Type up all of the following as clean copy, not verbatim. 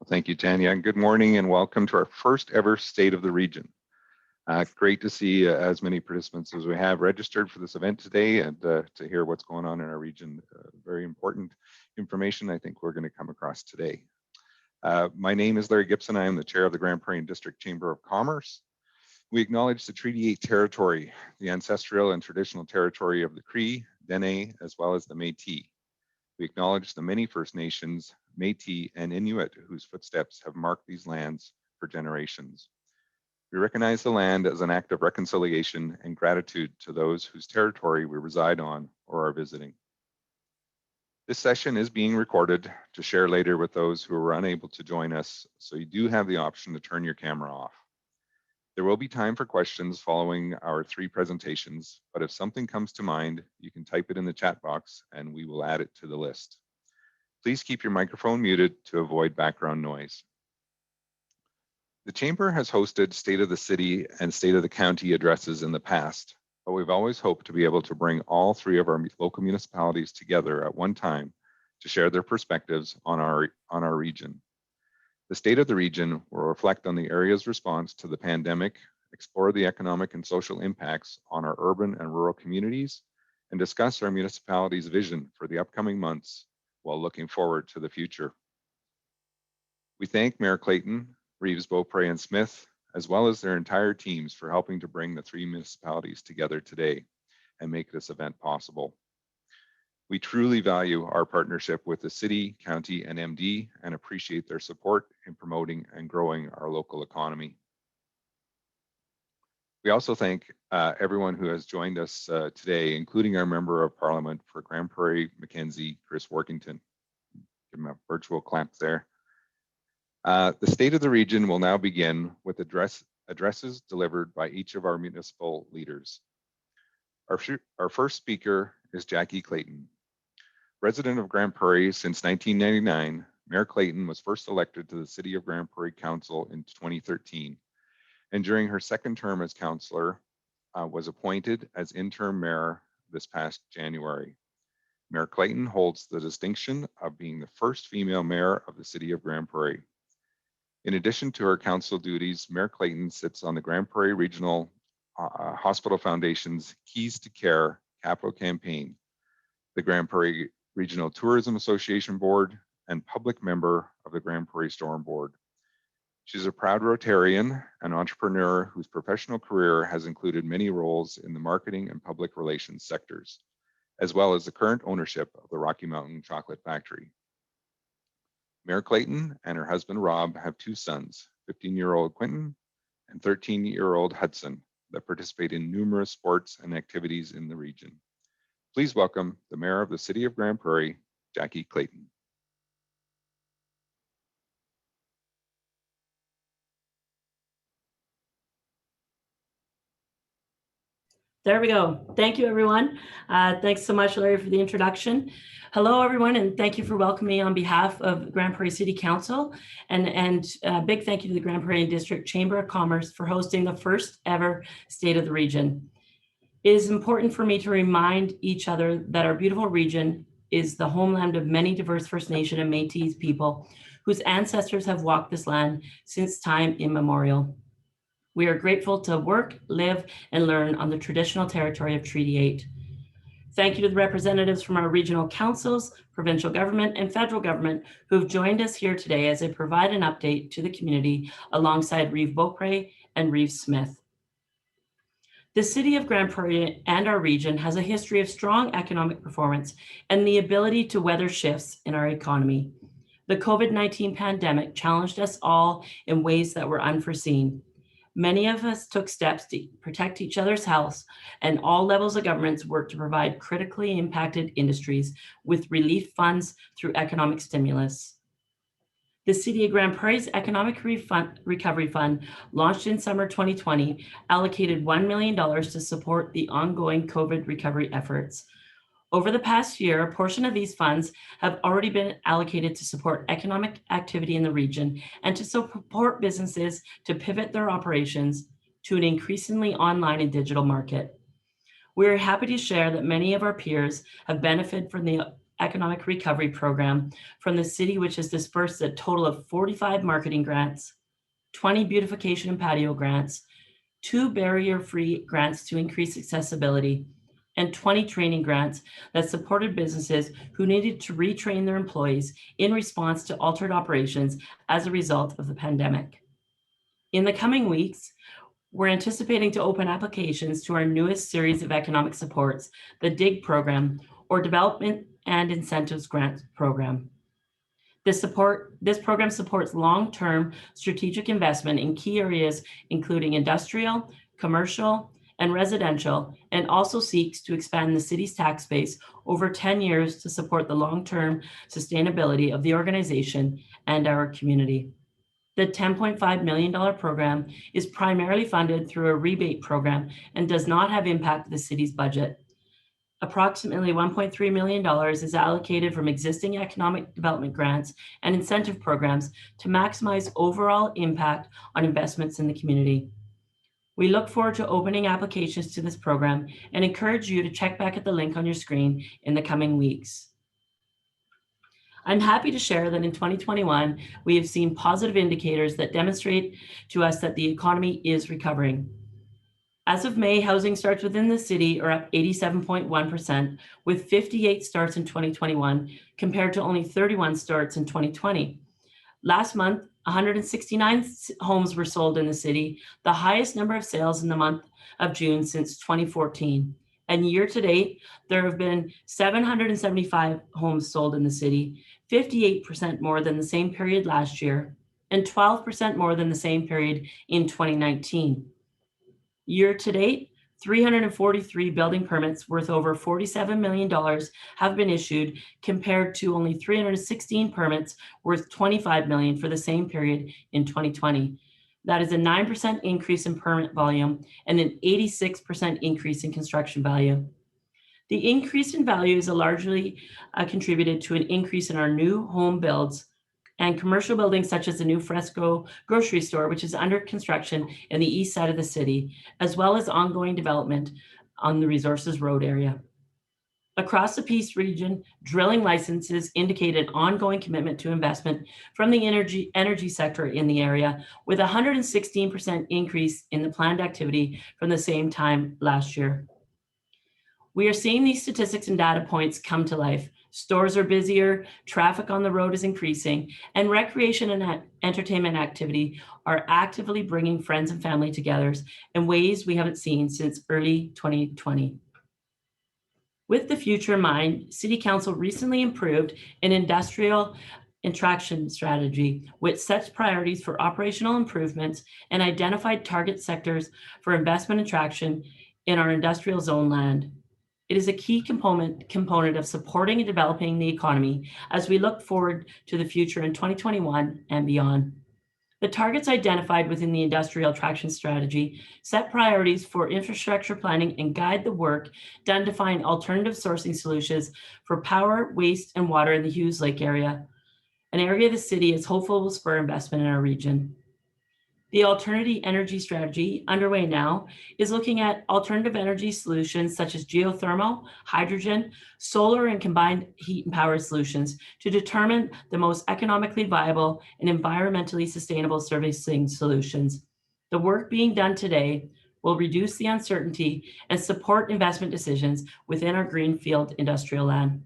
Thank you, Tanya, and good morning and welcome to our first ever State of the Region. Great to see as many participants as we have registered for this event today and to hear what's going on in our region. Very important information I think we're going to come across today. My name is Larry Gibson. I am the chair of the Grande Prairie District Chamber of Commerce. We acknowledge the Treaty 8 territory, the ancestral and traditional territory of the Cree, Dene, as well as the Métis. We acknowledge the many First Nations, Métis, and Inuit whose footsteps have marked these lands for generations. We recognize the land as an act of reconciliation and gratitude to those whose territory we reside on or are visiting. This session is being recorded to share later with those who are unable to join us, so you do have the option to turn your camera off. There will be time for questions following our 3 presentations, but if something comes to mind, you can type it in the chat box and we will add it to the list. Please keep your microphone muted to avoid background noise. The Chamber has hosted State of the City and State of the County addresses in the past, but we've always hoped to be able to bring all 3 of our local municipalities together at one time to share their perspectives on our region. The State of the Region will reflect on the area's response to the pandemic, explore the economic and social impacts on our urban and rural communities, and discuss our municipality's vision for the upcoming months while looking forward to the future. We thank Mayor Clayton, Reeves, Beaupre, and Smith, as well as their entire teams for helping to bring the 3 municipalities together today and make this event possible. We truly value our partnership with the city, county, and MD and appreciate their support in promoting and growing our local economy. We also thank everyone who has joined us today, including our Member of Parliament for Grande Prairie, Mackenzie, Chris Workington. Give him a virtual clap there. The State of the Region will now begin with addresses delivered by each of our municipal leaders. Our first speaker is Jackie Clayton. Resident of Grande Prairie since 1999, Mayor Clayton was first elected to the City of Grande Prairie Council in 2013, and during her second term as councillor, was appointed as interim mayor this past January. Mayor Clayton holds the distinction of being the first female mayor of the City of Grande Prairie. In addition to her council duties, Mayor Clayton sits on the Grande Prairie Regional Hospital Foundation's Keys to Care capital campaign, the Grande Prairie Regional Tourism Association Board, and public member of the Grande Prairie Storm Board. She's a proud Rotarian and entrepreneur whose professional career has included many roles in the marketing and public relations sectors, as well as the current ownership of the Rocky Mountain Chocolate Factory. Mayor Clayton and her husband Rob have 2 sons, 15-year-old Quentin and 13-year-old Hudson, that participate in numerous sports and activities in the region. Please welcome the Mayor of the City of Grande Prairie, Jackie Clayton. There we go. Thank you, everyone. Thanks so much, Larry, for the introduction. Hello, everyone, and thank you for welcoming me on behalf of Grande Prairie City Council, and a big thank you to the Grande Prairie District Chamber of Commerce for hosting the first ever State of the Region. It is important for me to remind each other that our beautiful region is the homeland of many diverse First Nation and Métis people whose ancestors have walked this land since time immemorial. We are grateful to work, live, and learn on the traditional territory of Treaty 8. Thank you to the representatives from our regional councils, provincial government, and federal government who have joined us here today as they provide an update to the community alongside Reeve Beaupre and Reeve Smith. The City of Grande Prairie and our region has a history of strong economic performance and the ability to weather shifts in our economy. The COVID-19 pandemic challenged us all in ways that were unforeseen. Many of us took steps to protect each other's health, and all levels of governments worked to provide critically impacted industries with relief funds through economic stimulus. The City of Grande Prairie's Economic Recovery Fund, launched in summer 2020, allocated $1 million to support the ongoing COVID recovery efforts. Over the past year, a portion of these funds have already been allocated to support economic activity in the region and to support businesses to pivot their operations to an increasingly online and digital market. We're happy to share that many of our peers have benefited from the Economic Recovery Program from the city, which has dispersed a total of 45 marketing grants, 20 beautification and patio grants, 2 barrier-free grants to increase accessibility, and 20 training grants that supported businesses who needed to retrain their employees in response to altered operations as a result of the pandemic. In the coming weeks, we're anticipating to open applications to our newest series of economic supports, the DIG program, or Development and Incentives Grant Program. This program supports long-term strategic investment in key areas, including industrial, commercial, and residential, and also seeks to expand the city's tax base over 10 years to support the long-term sustainability of the organization and our community. The $10.5 million program is primarily funded through a rebate program and does not have impact to the city's budget. Approximately $1.3 million is allocated from existing economic development grants and incentive programs to maximize overall impact on investments in the community. We look forward to opening applications to this program and encourage you to check back at the link on your screen in the coming weeks. I'm happy to share that in 2021, we have seen positive indicators that demonstrate to us that the economy is recovering. As of May, housing starts within the city are up 87.1%, with 58 starts in 2021 compared to only 31 starts in 2020. Last month, 169 homes were sold in the city, the highest number of sales in the month of June since 2014. And year to date, there have been 775 homes sold in the city, 58% more than the same period last year, and 12% more than the same period in 2019. Year to date, 343 building permits worth over $47 million have been issued, compared to only 316 permits worth $25 million for the same period in 2020. That is a 9% increase in permit volume and an 86% increase in construction value. The increase in value is largely contributed to an increase in our new home builds and commercial buildings, such as the new Fresco grocery store, which is under construction in the east side of the city, as well as ongoing development on the Resources Road area. Across the Peace region, drilling licenses indicate an ongoing commitment to investment from the energy sector in the area, with a 116% increase in the planned activity from the same time last year. We are seeing these statistics and data points come to life. Stores are busier, traffic on the road is increasing, and recreation and entertainment activity are actively bringing friends and family together in ways we haven't seen since early 2020. With the future in mind, City Council recently approved an industrial attraction strategy, which sets priorities for operational improvements and identified target sectors for investment attraction in our industrial zone land. It is a key component of supporting and developing the economy as we look forward to the future in 2021 and beyond. The targets identified within the industrial attraction strategy set priorities for infrastructure planning and guide the work done to find alternative sourcing solutions for power, waste, and water in the Hughes Lake area, an area the city is hopeful will spur investment in our region. The alternative energy strategy, underway now, is looking at alternative energy solutions such as geothermal, hydrogen, solar, and combined heat and power solutions to determine the most economically viable and environmentally sustainable servicing solutions. The work being done today will reduce the uncertainty and support investment decisions within our greenfield industrial land.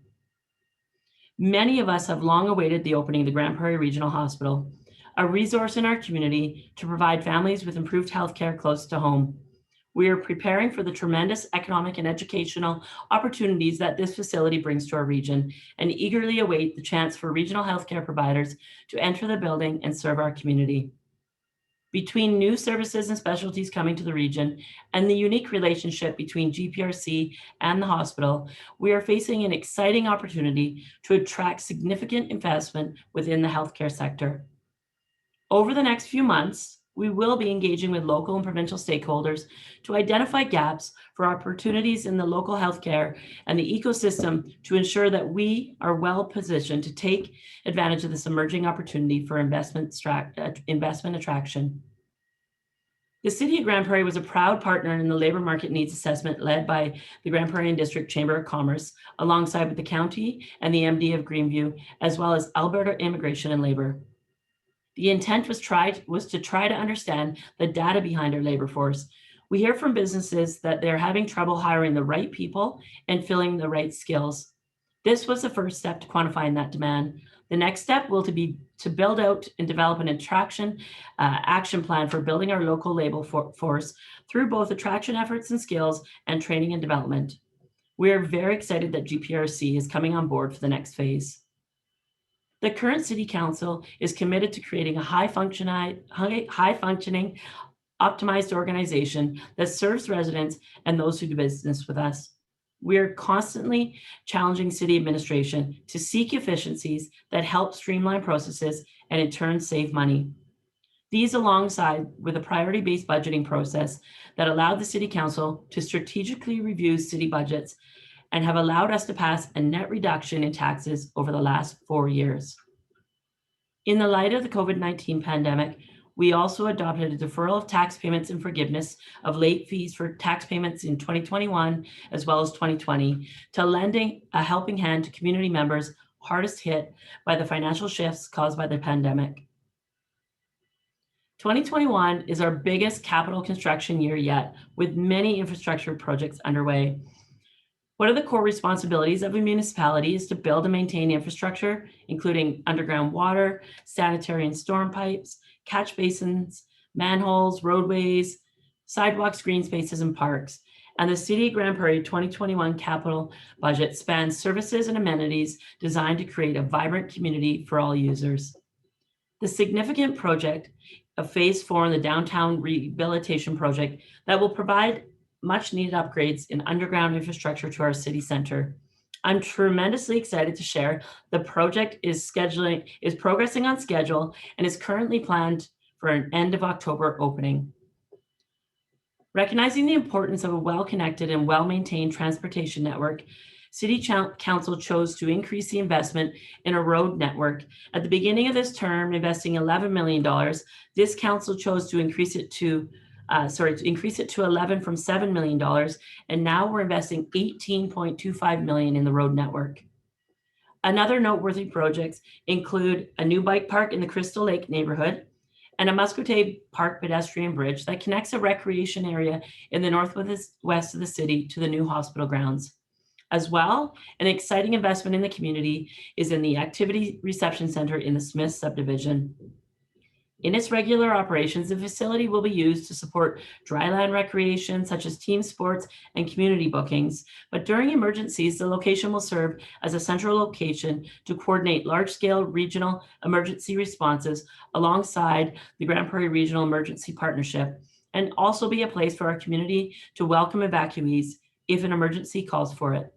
Many of us have long awaited the opening of the Grande Prairie Regional Hospital, a resource in our community to provide families with improved healthcare close to home. We are preparing for the tremendous economic and educational opportunities that this facility brings to our region and eagerly await the chance for regional healthcare providers to enter the building and serve our community. Between new services and specialties coming to the region and the unique relationship between GPRC and the hospital, we are facing an exciting opportunity to attract significant investment within the healthcare sector. Over the next few months, we will be engaging with local and provincial stakeholders to identify gaps for opportunities in the local healthcare and the ecosystem to ensure that we are well positioned to take advantage of this emerging opportunity for investment attraction. The City of Grande Prairie was a proud partner in the labor market needs assessment led by the Grande Prairie and District Chamber of Commerce, alongside with the county and the MD of Greenview, as well as Alberta Immigration and Labor. The intent was to try to understand the data behind our labor force. We hear from businesses that they're having trouble hiring the right people and filling the right skills. This was the first step to quantifying that demand. The next step will be to build out and develop an action plan for building our local labor force through both attraction efforts and skills and training and development. We are very excited that GPRC is coming on board for the next phase. The current City Council is committed to creating a high-functioning, optimized organization that serves residents and those who do business with us. We are constantly challenging city administration to seek efficiencies that help streamline processes and in turn save money. These alongside with a priority-based budgeting process that allowed the City Council to strategically review city budgets and have allowed us to pass a net reduction in taxes over the last 4 years. In the light of the COVID-19 pandemic, we also adopted a deferral of tax payments and forgiveness of late fees for tax payments in 2021 as well as 2020 to lending a helping hand to community members hardest hit by the financial shifts caused by the pandemic. 2021 is our biggest capital construction year yet, with many infrastructure projects underway. One of the core responsibilities of a municipality is to build and maintain infrastructure, including underground water, sanitary and storm pipes, catch basins, manholes, roadways, sidewalks, green spaces, and parks. And the City of Grande Prairie 2021 capital budget spans services and amenities designed to create a vibrant community for all users. The significant project of Phase 4 in the downtown rehabilitation project that will provide much needed upgrades in underground infrastructure to our city center. I'm tremendously excited to share the project is progressing on schedule and is currently planned for an end of October opening. Recognizing the importance of a well-connected and well-maintained transportation network, City Council chose to increase the investment in a road network. At the beginning of this term, investing $11 million, this council chose to increase it to 11 from $7 million, and now we're investing $18.25 million in the road network. Another noteworthy projects include a new bike park in the Crystal Lake neighborhood and a Muscatine Park pedestrian bridge that connects a recreation area in the northwest of the city to the new hospital grounds. As well, an exciting investment in the community is in the Activity Reception Center in the Smith subdivision. In its regular operations, the facility will be used to support dryland recreation, such as team sports and community bookings. But during emergencies, the location will serve as a central location to coordinate large-scale regional emergency responses alongside the Grande Prairie Regional Emergency Partnership, and also be a place for our community to welcome evacuees if an emergency calls for it.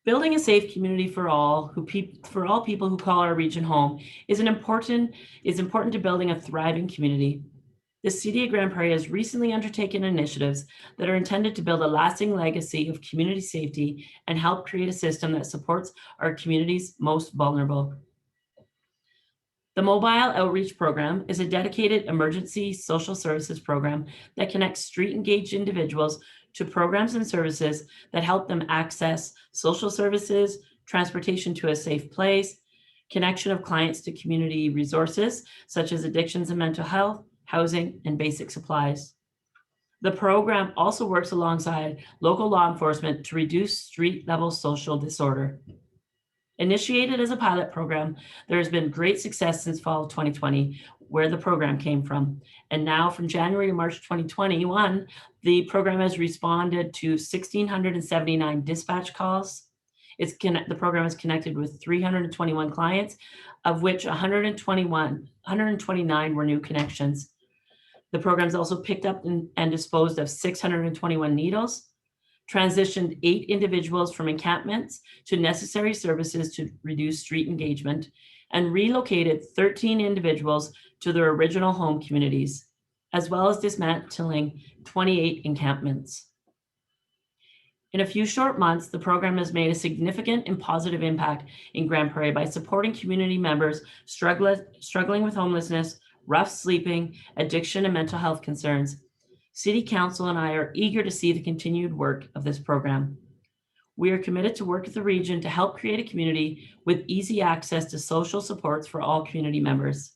Building a safe community for all people who call our region home is important to building a thriving community. The City of Grande Prairie has recently undertaken initiatives that are intended to build a lasting legacy of community safety and help create a system that supports our community's most vulnerable. The Mobile Outreach Program is a dedicated emergency social services program that connects street-engaged individuals to programs and services that help them access social services, transportation to a safe place, connection of clients to community resources, such as addictions and mental health, housing, and basic supplies. The program also works alongside local law enforcement to reduce street-level social disorder. Initiated as a pilot program, there has been great success since fall of 2020, where the program came from. And now from January to March 2021, the program has responded to 1,679 dispatch calls. The program is connected with 321 clients, of which 129 were new connections. The program's also picked up and disposed of 621 needles, transitioned 8 individuals from encampments to necessary services to reduce street engagement, and relocated 13 individuals to their original home communities, as well as dismantling 28 encampments. In a few short months, the program has made a significant and positive impact in Grande Prairie by supporting community members struggling with homelessness, rough sleeping, addiction, and mental health concerns. City Council and I are eager to see the continued work of this program. We are committed to work with the region to help create a community with easy access to social supports for all community members.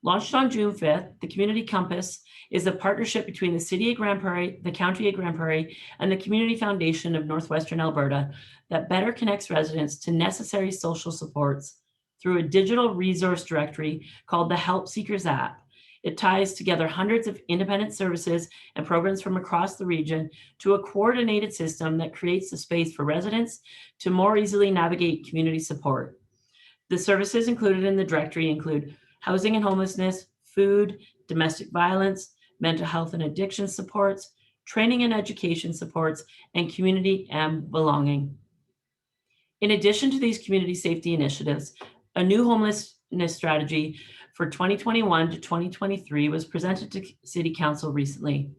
Launched on June 5th, the Community Compass is a partnership between the City of Grande Prairie, the County of Grande Prairie, and the Community Foundation of Northwestern Alberta that better connects residents to necessary social supports through a digital resource directory called the Help Seekers app. It ties together hundreds of independent services and programs from across the region to a coordinated system that creates the space for residents to more easily navigate community support. The services included in the directory include housing and homelessness, food, domestic violence, mental health and addiction supports, training and education supports, and community and belonging. In addition to these community safety initiatives, a new homelessness strategy for 2021 to 2023 was presented to City Council recently.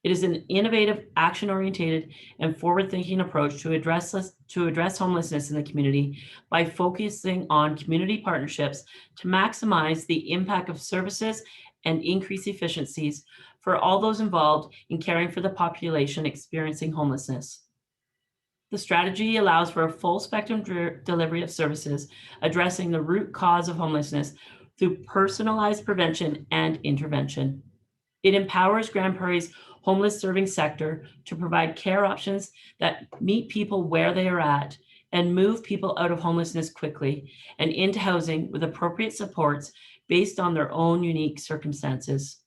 It is an innovative, action-oriented, and forward-thinking approach to address homelessness in the community by focusing on community partnerships to maximize the impact of services and increase efficiencies for all those involved in caring for the population experiencing homelessness. The strategy allows for a full spectrum delivery of services addressing the root cause of homelessness through personalized prevention and intervention. It empowers Grande Prairie's homeless serving sector to provide care options that meet people where they are at and move people out of homelessness quickly and into housing with appropriate supports based on their own unique circumstances.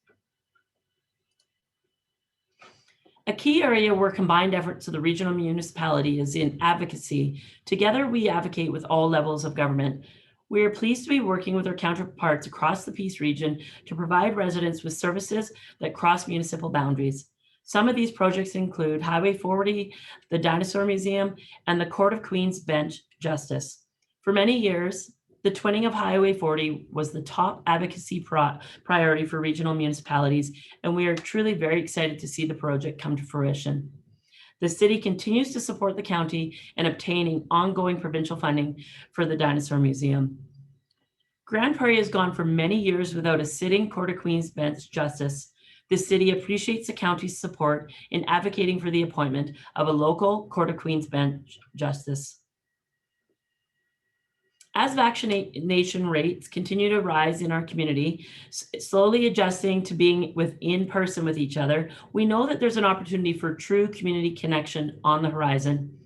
A key area where combined efforts of the regional municipality is in advocacy. Together, we advocate with all levels of government. We are pleased to be working with our counterparts across the Peace region to provide residents with services that cross municipal boundaries. Some of these projects include Highway 40, the Dinosaur Museum, and the Court of Queen's Bench Justice. For many years, the twinning of Highway 40 was the top advocacy priority for regional municipalities, and we are truly very excited to see the project come to fruition. The city continues to support the county in obtaining ongoing provincial funding for the Dinosaur Museum. Grande Prairie has gone for many years without a sitting Court of Queen's Bench Justice. The city appreciates the county's support in advocating for the appointment of a local Court of Queen's Bench Justice. As vaccination rates continue to rise in our community, slowly adjusting to being in person with each other, we know that there's an opportunity for true community connection on the horizon.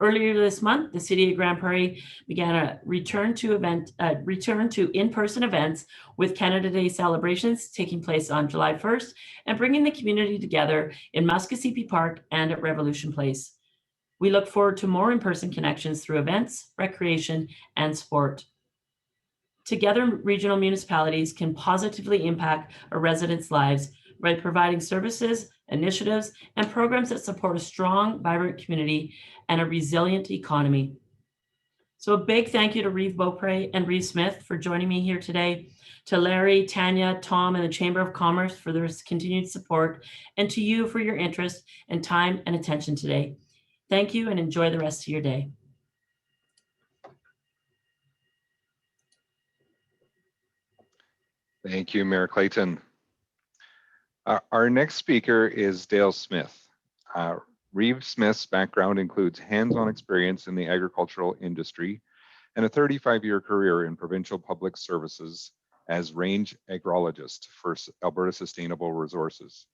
Earlier this month, the City of Grande Prairie began a return to in-person events with Canada Day celebrations taking place on July 1st and bringing the community together in Muskasippi Park and at Revolution Place. We look forward to more in-person connections through events, recreation, and sport. Together, regional municipalities can positively impact our residents' lives by providing services, initiatives, and programs that support a strong, vibrant community and a resilient economy. So a big thank you to Reeve Beaupre and Reeve Smith for joining me here today, to Larry, Tanya, Tom, and the Chamber of Commerce for their continued support, and to you for your interest and time and attention today. Thank you and enjoy the rest of your day. Thank you, Mayor Clayton. Our next speaker is Dale Smith. Reeve Smith's background includes hands-on experience in the agricultural industry and a 35-year career in provincial public services as range agrologist for Alberta Sustainable Resources.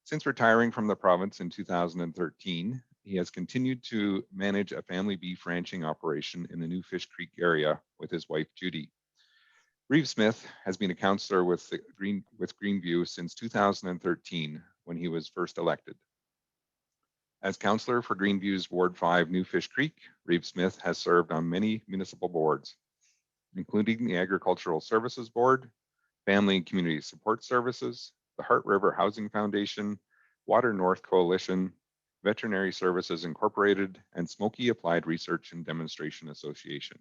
Since retiring from the province in 2013, he has continued to manage a family beef ranching operation in the New Fish Creek area with his wife, Judy. Reeve Smith has been a councillor with Greenview since 2013 when he was first elected. As councillor for Greenview's Ward 5 New Fish Creek, Reeve Smith has served on many municipal boards, including the Agricultural Services Board, Family and Community Support Services, the Heart River Housing Foundation, Water North Coalition, Veterinary Services Incorporated, and Smoky Applied Research and Demonstration Association.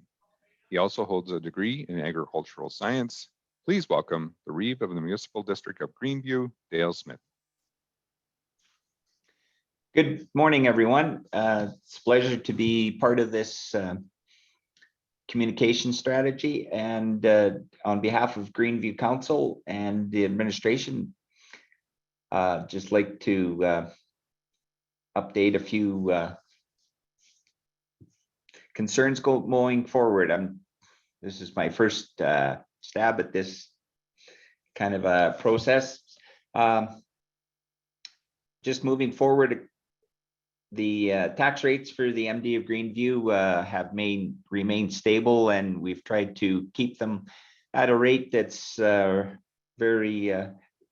He also holds a degree in agricultural science. Please welcome the Reeve of the Municipal District of Greenview, Dale Smith. Good morning, everyone. It's a pleasure to be part of this communication strategy. And on behalf of Greenview Council and the administration, just like to update a few concerns going forward. This is my first stab at this kind of a process. Just moving forward, the tax rates for the MD of Greenview have remained stable, and we've tried to keep them at a rate that's very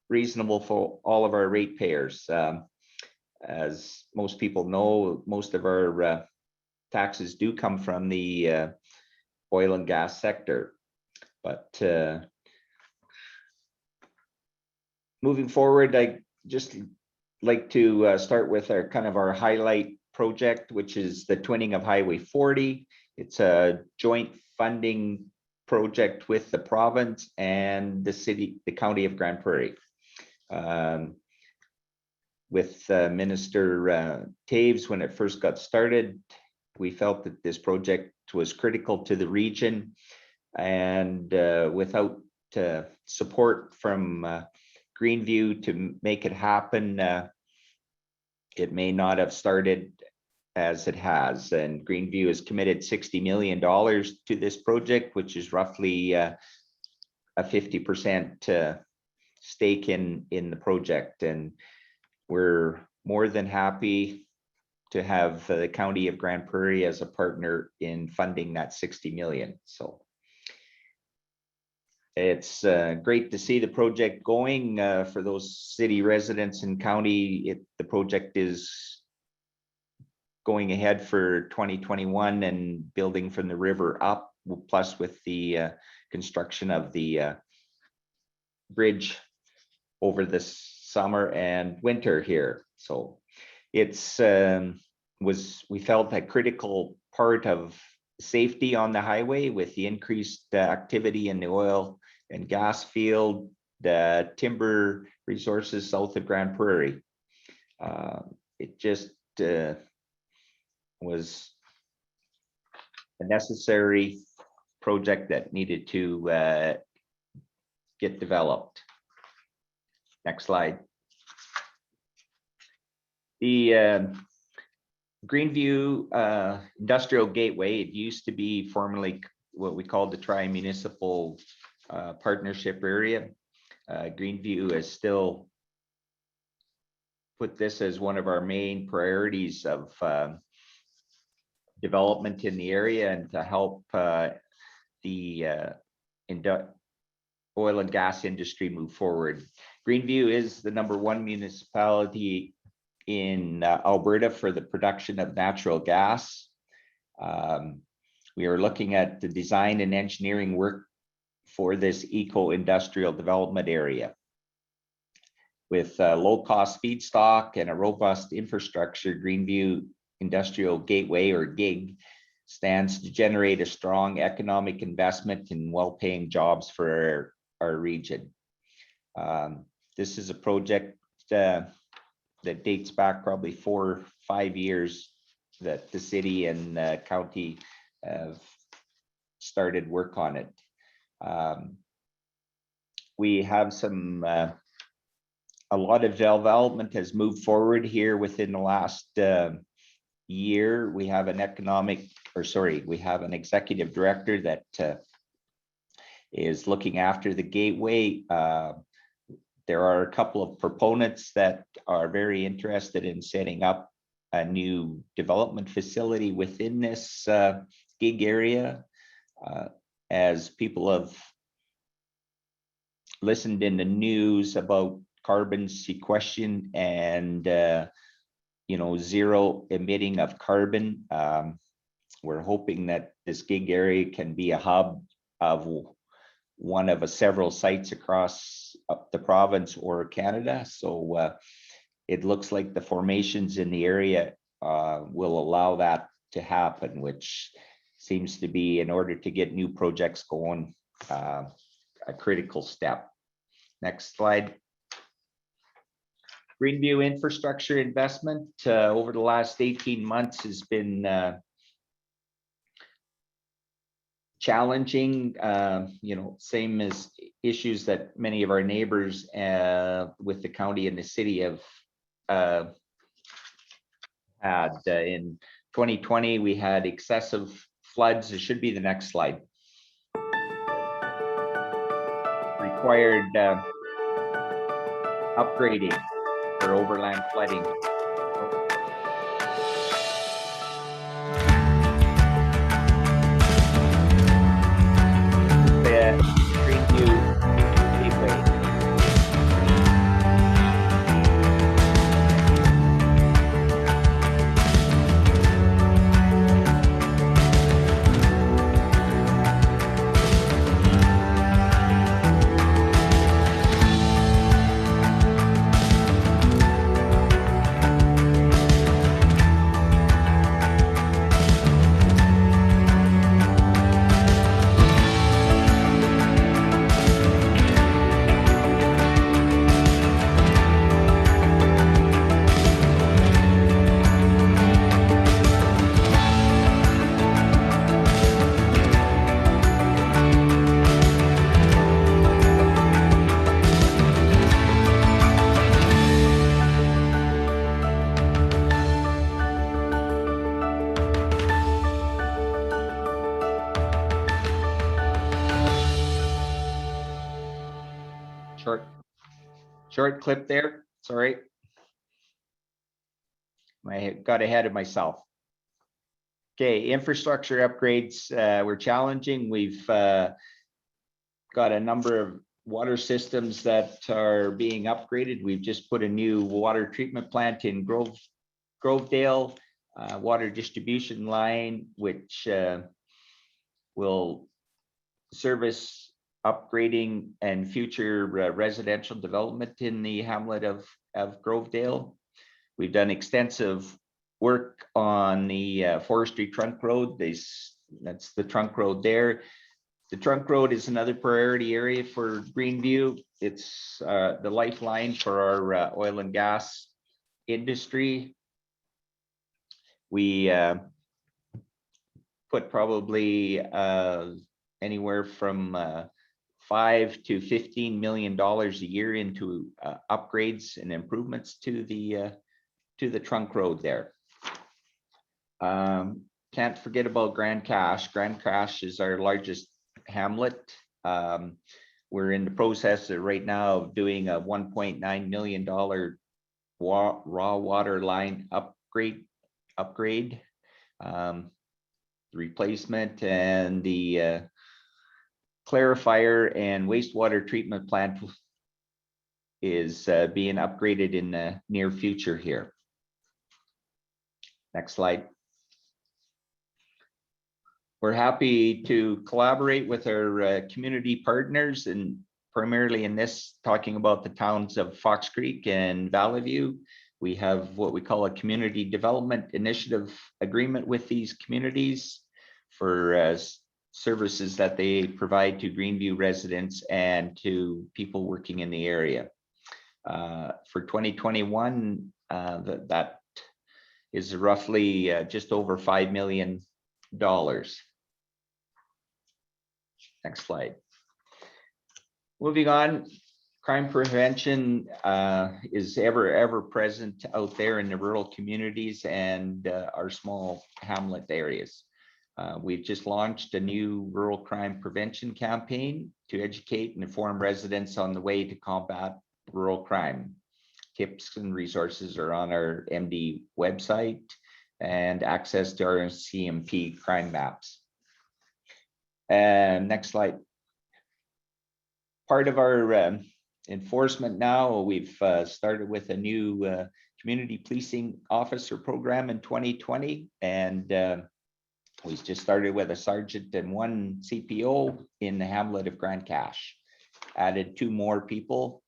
reasonable for all of our ratepayers. As most people know, most of our taxes do come from the oil and gas sector. But moving forward, I just like to start with our highlight project, which is the twinning of Highway 40. It's a joint funding project with the province and the county of Grande Prairie. With Minister Taves, when it first got started, we felt that this project was critical to the region, and without support from Greenview to make it happen, it may not have started as it has. And Greenview has committed $60 million to this project, which is roughly a 50% stake in the project. And we're more than happy to have the county of Grande Prairie as a partner in funding that 60 million. So it's great to see the project going. For those city residents and county, the project is going ahead for 2021 and building from the river up, plus with the construction of the bridge over this summer and winter here. So it's we felt a critical part of safety on the highway with the increased activity in the oil and gas field, the timber resources south of Grande Prairie. It just was a necessary project that needed to get developed. Next slide. The Greenview Industrial Gateway, it used to be formerly what we called the Municipal Partnership Area. Greenview has still put this as one of our main priorities of development in the area, and to help the oil and gas industry move forward. Greenview is the #1 municipality in Alberta for the production of natural gas. We are looking at the design and engineering work for this eco-industrial development area. With low-cost feedstock and a robust infrastructure, Greenview Industrial Gateway, or GIG, stands to generate a strong economic investment and well-paying jobs for our region. This is a project that dates back probably 4 or 5 years that the city and county have started work on it. We have a lot of development has moved forward here within the last year. We have an executive director that is looking after the gateway. There are a couple of proponents that are very interested in setting up a new development facility within this gig area. As people have listened in the news about carbon sequestration and zero emitting of carbon, we're hoping that this gig area can be a hub of one of several sites across the province or Canada. So it looks like the formations in the area will allow that to happen, which seems to be, in order to get new projects going, a critical step. Next slide. Greenview infrastructure investment over the last 18 months has been challenging, same as issues that many of our neighbors with the county and the city have had. In 2020, we had excessive floods. It should be the next slide. Required upgrading for overland flooding. The Greenview gateway. Short clip there. Sorry. I got ahead of myself. Okay, infrastructure upgrades were challenging. We've got a number of water systems that are being upgraded. We've just put a new water treatment plant in Grovedale, water distribution line, which will service upgrading and future residential development in the hamlet of Grovedale. We've done extensive work on the forestry trunk road. That's the trunk road there. The trunk road is another priority area for Greenview. It's the lifeline for our oil and gas industry. We put probably anywhere from $5 to $15 million a year into upgrades and improvements to the trunk road there. Can't forget about Grande. Grande is our largest hamlet. We're in the process right now of doing a $1.9 million raw water line upgrade, replacement, and the clarifier and wastewater treatment plant is being upgraded in the near future here. Next slide. We're happy to collaborate with our community partners, and primarily in this, talking about the towns of Fox Creek and Valley View. We have what we call a community development initiative agreement with these communities for services that they provide to Greenview residents and to people working in the area. For 2021, that is roughly just over $5 million. Next slide. Moving on, crime prevention is ever present out there in the rural communities and our small hamlet areas. We've just launched a new rural crime prevention campaign to educate and inform residents on the way to combat rural crime. Tips and resources are on our MD website and access to our CMP crime maps. And next slide. Part of our enforcement now, we've started with a new community policing officer program in 2020, and we just started with a sergeant and one CPO in the hamlet of Grande. Added 2 more people.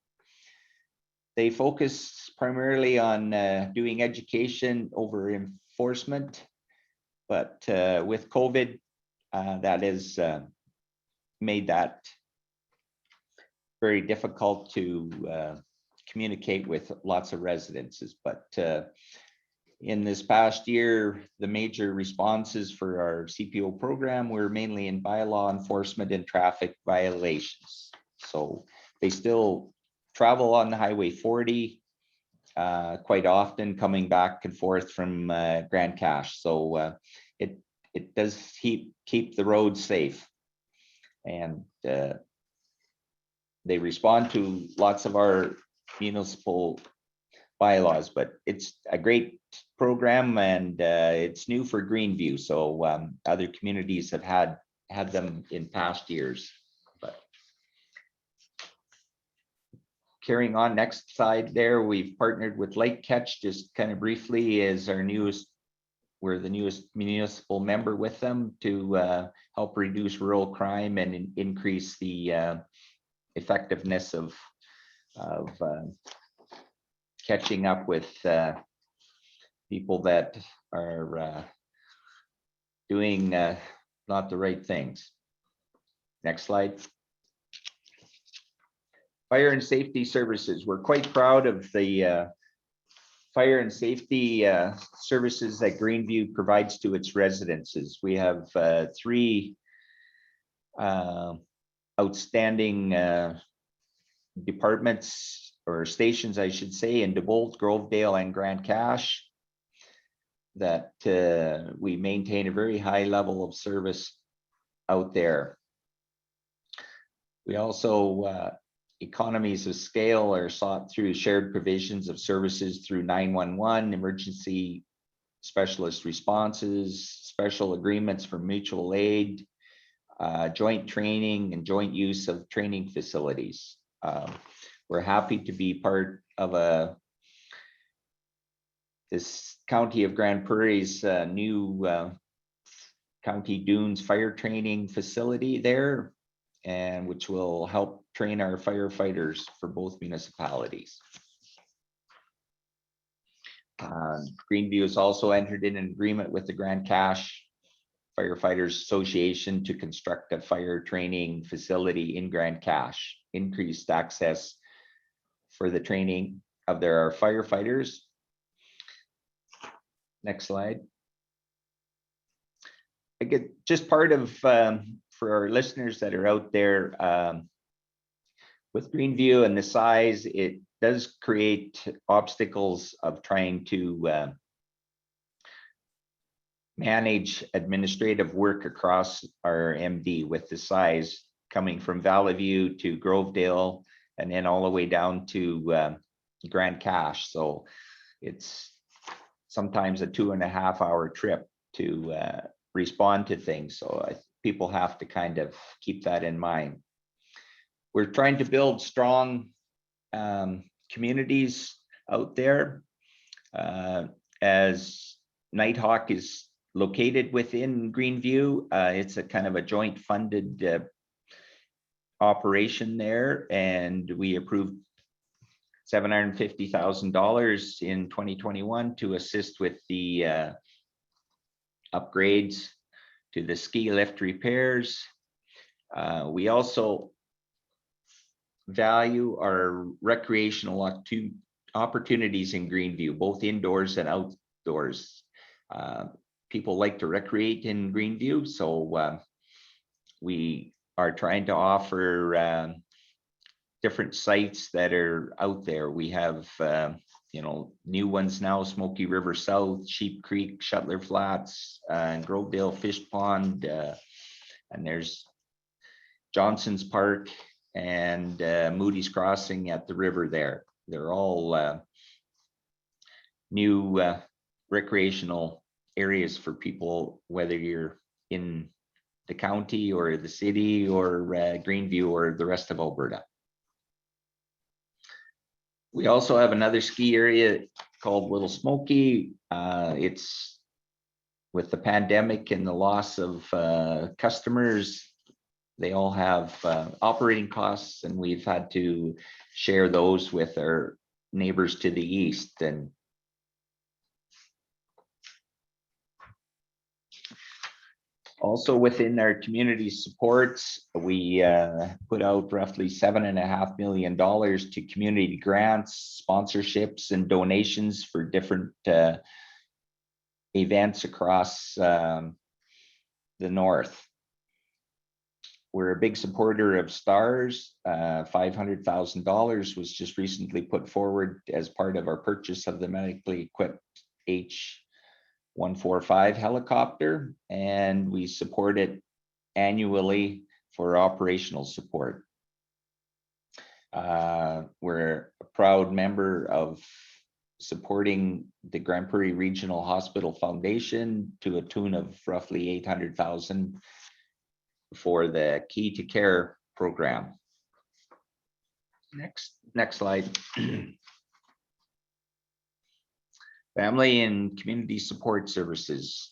They focus primarily on doing education over enforcement, but with COVID, that has made that very difficult to communicate with lots of residences. But In this past year, the major responses for our CPO program were mainly in bylaw enforcement and traffic violations. So they still travel on Highway 40 quite often, coming back and forth from Grand Cache. So it does keep the roads safe, and they respond to lots of our municipal bylaws, but it's a great program, and it's new for Greenview. So other communities have had them in past years. But carrying on, next slide there, we've partnered with Light Catch, just kind of briefly, as we're the newest municipal member with them to help reduce rural crime and increase the effectiveness of catching up with people that are doing not the right things. Next slide. Fire and safety services. We're quite proud of the fire and safety services that Greenview provides to its residences. We have 3 outstanding departments, or stations, I should say, in Beaupre, Grovedale, and Grand Cache, that we maintain a very high level of service out there. We also economies of scale are sought through shared provisions of services through 911, emergency specialist responses, special agreements for mutual aid, joint training, and joint use of training facilities. We're happy to be part of this county of Grande Prairie's new County Dunes fire training facility there, and which will help train our firefighters for both municipalities. Greenview has also entered in an agreement with the Grand Cache Firefighters Association to construct a fire training facility in Grand Cache, increased access for the training of their firefighters. Next slide. I get just part of, for our listeners that are out there, with Greenview and the size, it does create obstacles of trying to manage administrative work across our MD with the size coming from Valley View to Grovedale and then all the way down to Grand Cache. So it's sometimes a 2.5-hour trip to respond to things. So people have to kind of keep that in mind. We're trying to build strong communities out there. As Nighthawk is located within Greenview, it's a kind of a joint funded operation there, and we approved $750,000 in 2021 to assist with the upgrades to the ski lift repairs. We also value our recreational opportunities in Greenview, both indoors and outdoors. People like to recreate in Greenview, so we are trying to offer different sites that are out there. We have new ones now: Smoky River South, Sheep Creek, Shuttler Flats, and Grovedale Fish Pond, and there's Johnson's Park and Moody's Crossing at the river there. They're all new recreational areas for people, whether you're in the county or the city or Greenview or the rest of Alberta. We also have another ski area called Little Smoky. It's with the pandemic and the loss of customers, they all have operating costs, and we've had to share those with our neighbors to the east. And also within our community supports, we put out roughly $7.5 million to community grants, sponsorships, and donations for different events across the north. We're a big supporter of STARS. $500,000 was just recently put forward as part of our purchase of the medically equipped H-145 helicopter, and we support it annually for operational support. We're a proud member of supporting the Grande Prairie Regional Hospital Foundation to a tune of roughly $800,000 for the Key to Care program. Next slide. Family and community support services.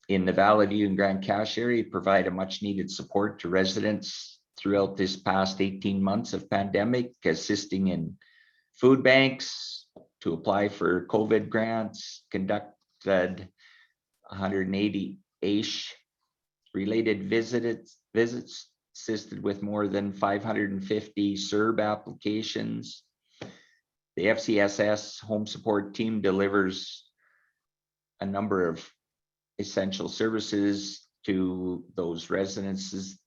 In the Valley View and Grand Cache area, provide a much needed support to residents throughout this past 18 months of pandemic, assisting in food banks, to apply for COVID grants, conducted 180 AISH related visits, assisted with more than 550 CERB applications. The FCSS home support team delivers a number of essential services to those residences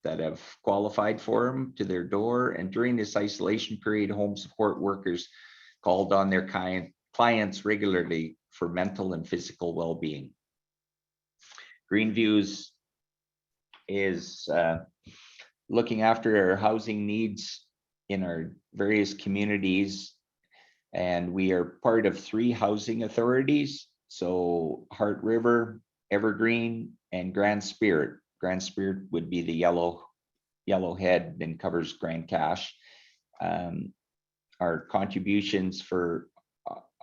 that have qualified for them to their door. And during this isolation period, home support workers called on their clients regularly for mental and physical well-being. Greenview is looking after our housing needs in our various communities, and we are part of 3 housing authorities. So Heart River, Evergreen, and Grand Spirit. Grand Spirit would be the yellowhead and covers Grand Cache. Our contributions for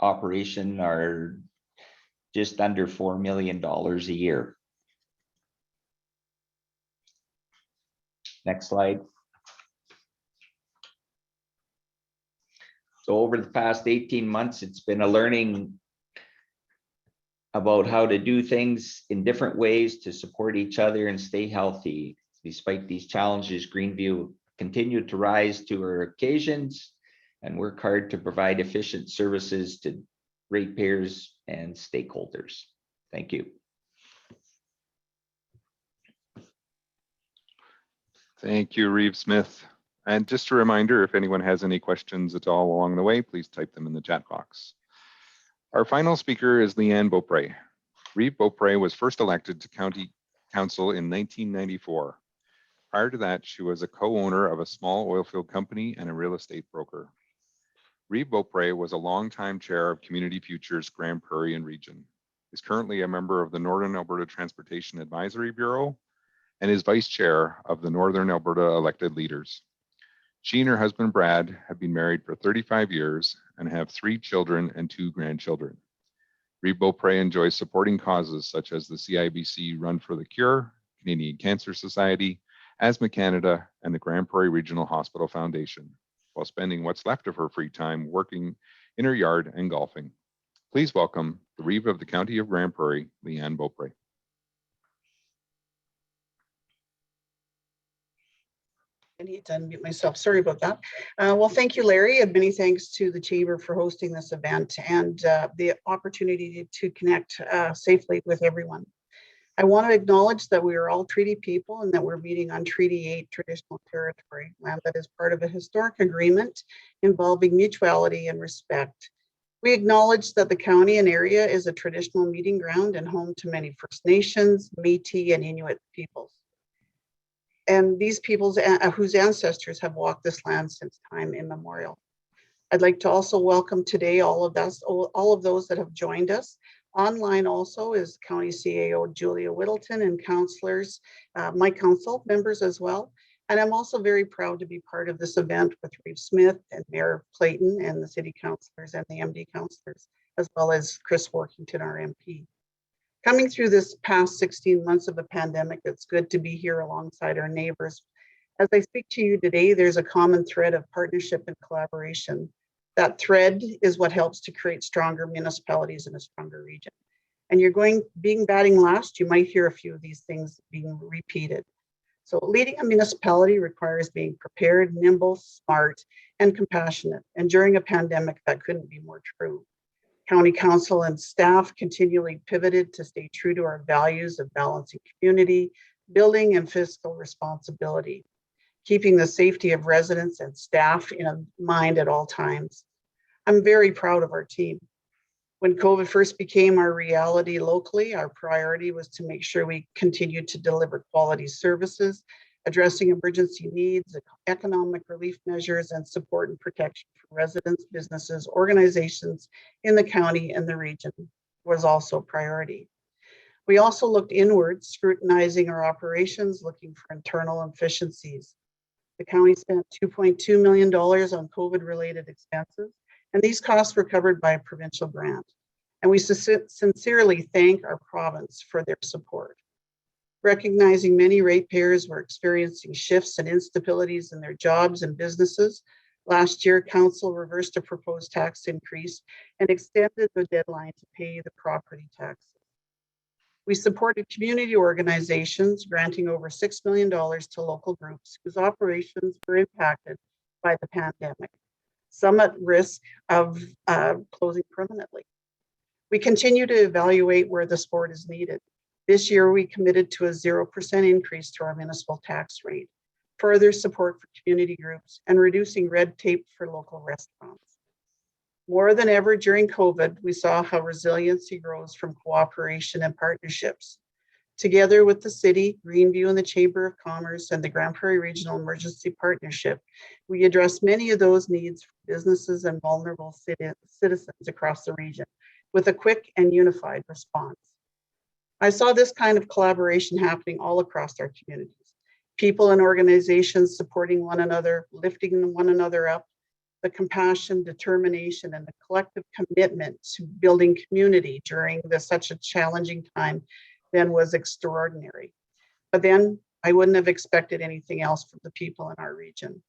operation are just under $4 million a year. Next slide. So over the past 18 months, it's been a learning about how to do things in different ways to support each other and stay healthy. Despite these challenges, Greenview continued to rise to our occasions and work hard to provide efficient services to ratepayers and stakeholders. Thank you. Thank you, Reeve Smith. And just a reminder, if anyone has any questions at all along the way, please type them in the chat box. Our final speaker is Leanne Beaupre. Reeve Beaupre was first elected to County Council in 1994. Prior to that, she was a co-owner of a small oilfield company and a real estate broker. Reeve Beaupre was a longtime chair of Community Futures Grande Prairie and Region, is currently a member of the Northern Alberta Transportation Advisory Bureau, and is vice chair of the Northern Alberta Elected Leaders. She and her husband, Brad, have been married for 35 years and have 3 children and 2 grandchildren. Reeve Beaupre enjoys supporting causes such as the CIBC Run for the Cure, Canadian Cancer Society, Asthma Canada, and the Grande Prairie Regional Hospital Foundation, while spending what's left of her free time working in her yard and golfing. Please welcome the Reeve of the County of Grande Prairie, Leanne Beaupre. I need to unmute myself. Sorry about that. Well, thank you, Larry, and many thanks to the Chamber for hosting this event and the opportunity to connect safely with everyone. I want to acknowledge that we are all treaty people and that we're meeting on Treaty 8 traditional territory, land that is part of a historic agreement involving mutuality and respect. We acknowledge that the county and area is a traditional meeting ground and home to many First Nations, Métis, and Inuit peoples. And these peoples whose ancestors have walked this land since time immemorial. I'd like to also welcome today all of those that have joined us. Online also is County CAO Julia Whittleton and councillors, my council members as well. And I'm also very proud to be part of this event with Reeve Smith and Mayor Clayton and the city councillors and the MD councillors, as well as Chris Workington, our MP. Coming through this past 16 months of a pandemic, it's good to be here alongside our neighbors. As I speak to you today, there's a common thread of partnership and collaboration. That thread is what helps to create stronger municipalities in a stronger region. And being batting last, you might hear a few of these things being repeated. So leading a municipality requires being prepared, nimble, smart, and compassionate. And during a pandemic, that couldn't be more true. County Council and staff continually pivoted to stay true to our values of balancing community, building, and fiscal responsibility, keeping the safety of residents and staff in mind at all times. I'm very proud of our team. When COVID first became our reality locally, our priority was to make sure we continued to deliver quality services, addressing emergency needs, economic relief measures, and support and protection for residents, businesses, organizations in the county and the region was also a priority. We also looked inward, scrutinizing our operations, looking for internal efficiencies. The county spent $2.2 million on COVID-related expenses, and these costs were covered by a provincial grant. And we sincerely thank our province for their support. Recognizing many ratepayers were experiencing shifts and instabilities in their jobs and businesses, last year, Council reversed a proposed tax increase and extended the deadline to pay the property taxes. We supported community organizations, granting over $6 million to local groups whose operations were impacted by the pandemic, some at risk of closing permanently. We continue to evaluate where the support is needed. This year, we committed to a 0% increase to our municipal tax rate, further support for community groups, and reducing red tape for local restaurants. More than ever during COVID, we saw how resiliency grows from cooperation and partnerships. Together with the city, Greenview, and the Chamber of Commerce and the Grand Prairie Regional Emergency Partnership, we address many of those needs for businesses and vulnerable citizens across the region with a quick and unified response. I saw this kind of collaboration happening all across our communities. People and organizations supporting one another, lifting one another up. The compassion, determination, and the collective commitment to building community during such a challenging time then was extraordinary. But then I wouldn't have expected anything else from the people in our region.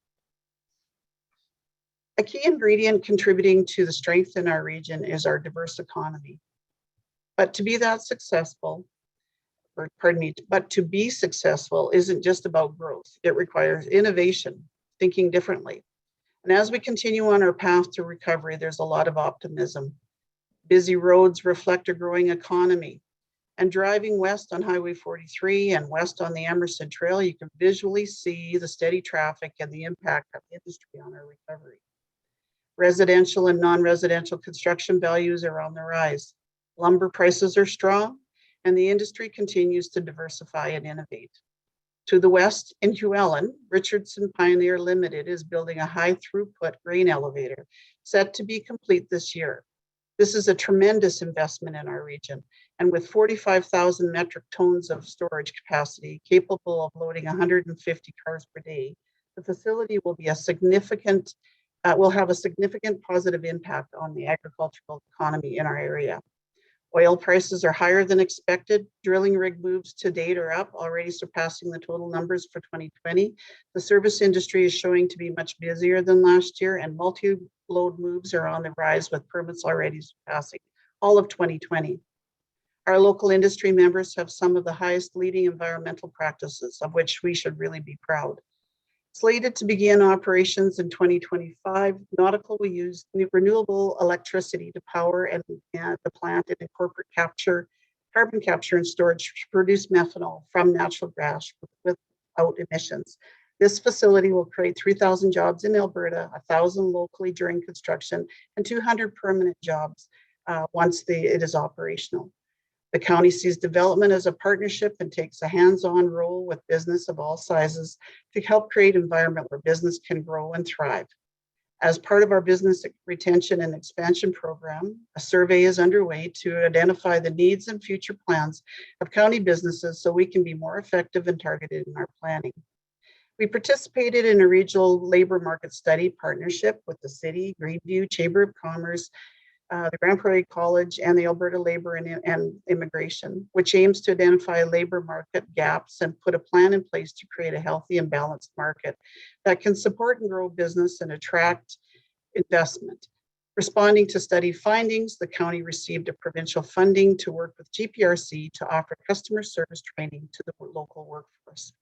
A key ingredient contributing to the strength in our region is our diverse economy. But to be successful isn't just about growth. It requires innovation, thinking differently. And as we continue on our path to recovery, there's a lot of optimism. Busy roads reflect a growing economy. And driving west on Highway 43 and west on the Emerson Trail, you can visually see the steady traffic and the impact of the industry on our recovery. Residential and non-residential construction values are on the rise. Lumber prices are strong, and the industry continues to diversify and innovate. To the west, in Huellen, Richardson Pioneer Limited is building a high-throughput grain elevator set to be complete this year. This is a tremendous investment in our region, and with 45,000 metric tons of storage capacity capable of loading 150 cars per day, the facility will have a significant positive impact on the agricultural economy in our area. Oil prices are higher than expected. Drilling rig moves to date are up, already surpassing the total numbers for 2020. The service industry is showing to be much busier than last year, and multi-load moves are on the rise, with permits already surpassing all of 2020. Our local industry members have some of the highest leading environmental practices, of which we should really be proud. Slated to begin operations in 2025, Nautical will use renewable electricity to power and the plant and incorporate carbon capture and storage to produce methanol from natural gas without emissions. This facility will create 3,000 jobs in Alberta, 1,000 locally during construction, and 200 permanent jobs once it is operational. The county sees development as a partnership and takes a hands-on role with business of all sizes to help create an environment where business can grow and thrive. As part of our business retention and expansion program, a survey is underway to identify the needs and future plans of county businesses so we can be more effective and targeted in our planning. We participated in a regional labor market study partnership with the city, Greenview, Chamber of Commerce, the Grand Prairie College, and the Alberta Labor and Immigration, which aims to identify labor market gaps and put a plan in place to create a healthy and balanced market that can support and grow business and attract investment. Responding to study findings, the county received a provincial funding to work with GPRC to offer customer service training to the local workforce.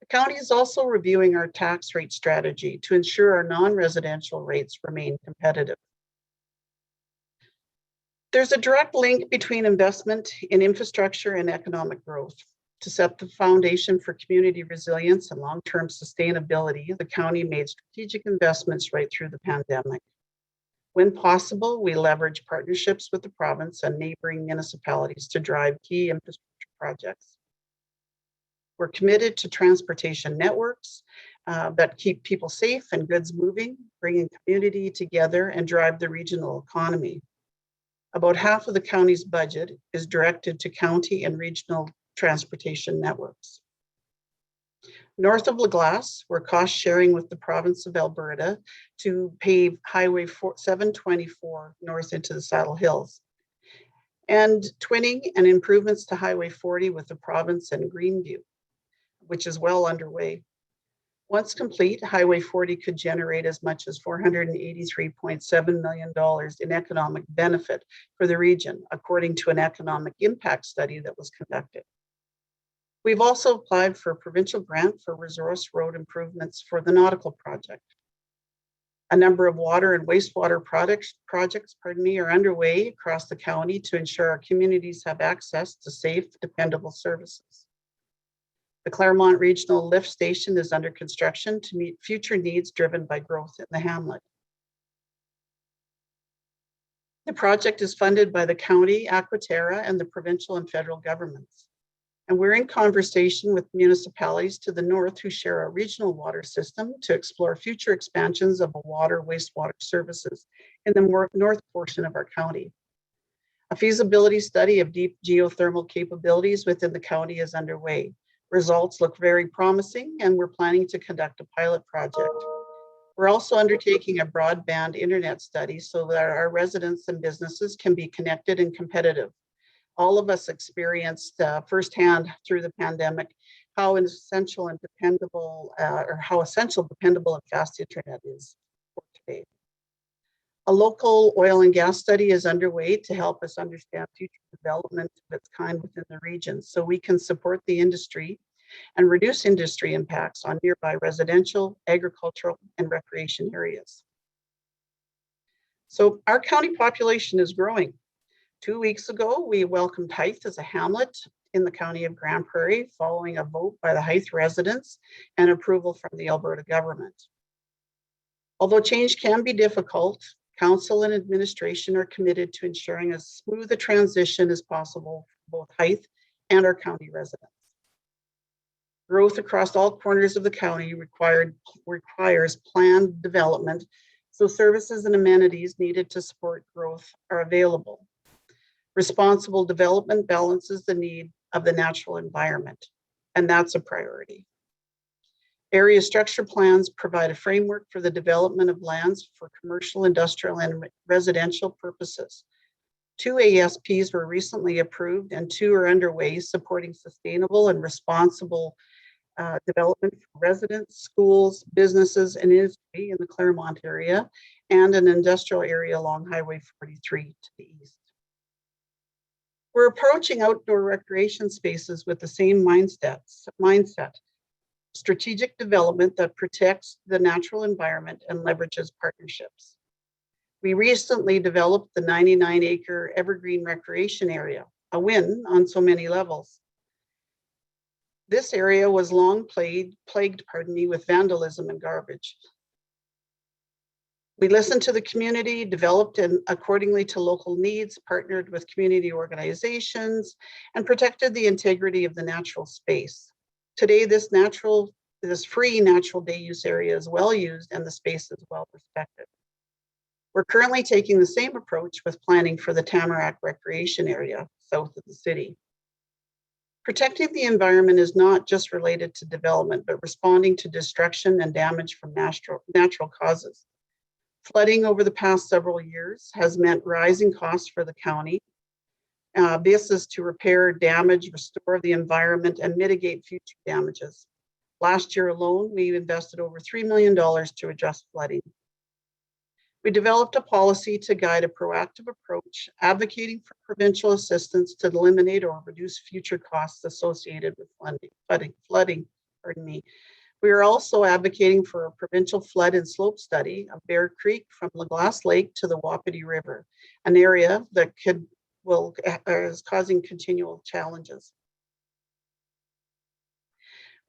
The county is also reviewing our tax rate strategy to ensure our non-residential rates remain competitive. There's a direct link between investment in infrastructure and economic growth. To set the foundation for community resilience and long-term sustainability, the county made strategic investments right through the pandemic. When possible, we leverage partnerships with the province and neighboring municipalities to drive key infrastructure projects. We're committed to transportation networks that keep people safe and goods moving, bringing community together and drive the regional economy. About half of the county's budget is directed to county and regional transportation networks. North of La Glace, we're cost sharing with the province of Alberta to pave Highway 724 north into the Saddle Hills, and twinning and improvements to Highway 40 with the province and Greenview, which is well underway. Once complete, Highway 40 could generate as much as $483.7 million in economic benefit for the region, according to an economic impact study that was conducted. We've also applied for a provincial grant for resource road improvements for the Nautical project. A number of water and wastewater projects are underway across the county to ensure our communities have access to safe, dependable services. The Claremont Regional Lift Station is under construction to meet future needs driven by growth in the hamlet. The project is funded by the county, Aquaterra, and the provincial and federal governments. And we're in conversation with municipalities to the north who share a regional water system to explore future expansions of water wastewater services in the north portion of our county. A feasibility study of deep geothermal capabilities within the county is underway. Results look very promising, and we're planning to conduct a pilot project. We're also undertaking a broadband internet study so that our residents and businesses can be connected and competitive. All of us experienced firsthand through the pandemic how essential, dependable, and fast internet is for today. A local oil and gas study is underway to help us understand future development of its kind within the region so we can support the industry and reduce industry impacts on nearby residential, agricultural, and recreation areas. So our county population is growing. 2 weeks ago, we welcomed Hythe as a hamlet in the county of Grande Prairie following a vote by the Hythe residents and approval from the Alberta government. Although change can be difficult, council and administration are committed to ensuring as smooth a transition as possible for both Hythe and our county residents. Growth across all corners of the county requires planned development, so services and amenities needed to support growth are available. Responsible development balances the need of the natural environment, and that's a priority. Area structure plans provide a framework for the development of lands for commercial, industrial, and residential purposes. 2 ASPs were recently approved and 2 are underway, supporting sustainable and responsible development for residents, schools, businesses, and industry in the Claremont area, and an industrial area along Highway 43 to the east. We're approaching outdoor recreation spaces with the same mindset, strategic development that protects the natural environment and leverages partnerships. We recently developed the 99-acre evergreen recreation area, a win on so many levels. This area was long plagued with vandalism and garbage. We listened to the community, developed and accordingly to local needs, partnered with community organizations, and protected the integrity of the natural space. Today, this free natural day use area is well used and the space is well respected. We're currently taking the same approach with planning for the Tamarack Recreation Area south of the city. Protecting the environment is not just related to development, but responding to destruction and damage from natural causes. Flooding over the past several years has meant rising costs for the county. This is to repair damage, restore the environment, and mitigate future damages. Last year alone, we invested over $3 million to address flooding. We developed a policy to guide a proactive approach, advocating for provincial assistance to eliminate or reduce future costs associated with flooding. We are also advocating for a provincial flood and slope study of Bear Creek from LaGlace Lake to the Wapiti River, an area that is causing continual challenges.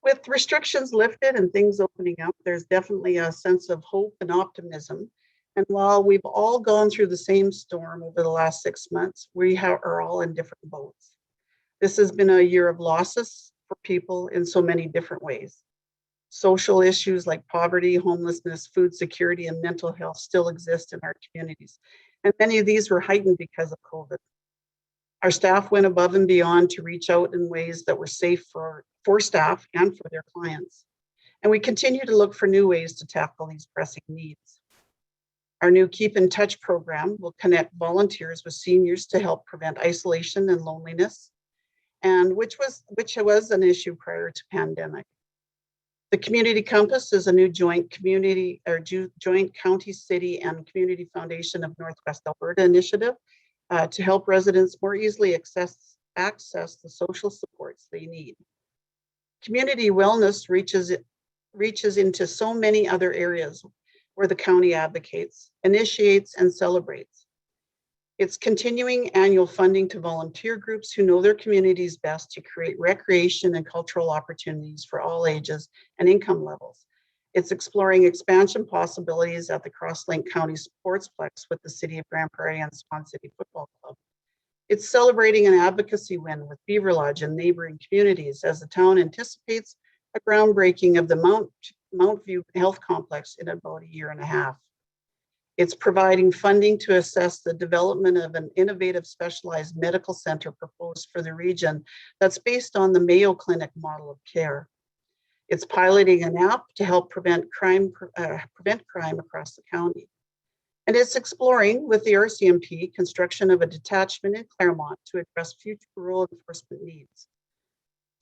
With restrictions lifted and things opening up, there's definitely a sense of hope and optimism. And while we've all gone through the same storm over the last 6 months, we are all in different boats. This has been a year of losses for people in so many different ways. Social issues like poverty, homelessness, food security, and mental health still exist in our communities. And many of these were heightened because of COVID. Our staff went above and beyond to reach out in ways that were safe for staff and for their clients. And we continue to look for new ways to tackle these pressing needs. Our new Keep in Touch program will connect volunteers with seniors to help prevent isolation and loneliness, and which was an issue prior to pandemic. The Community Compass is a new joint county, city, and community foundation of Northwest Alberta initiative to help residents more easily access the social supports they need. Community wellness reaches into so many other areas where the county advocates, initiates, and celebrates. It's continuing annual funding to volunteer groups who know their communities best to create recreation and cultural opportunities for all ages and income levels. It's exploring expansion possibilities at the Crosslink County Sportsplex with the City of Grande Prairie and Swan City Football Club. It's celebrating an advocacy win with Beaver Lodge and neighboring communities as the town anticipates a groundbreaking of the Mount View Health Complex in about a year and a half. It's providing funding to assess the development of an innovative specialized medical center proposed for the region that's based on the Mayo Clinic model of care. It's piloting an app to help prevent crime across the county. And it's exploring with the RCMP construction of a detachment in Claremont to address future rural enforcement needs.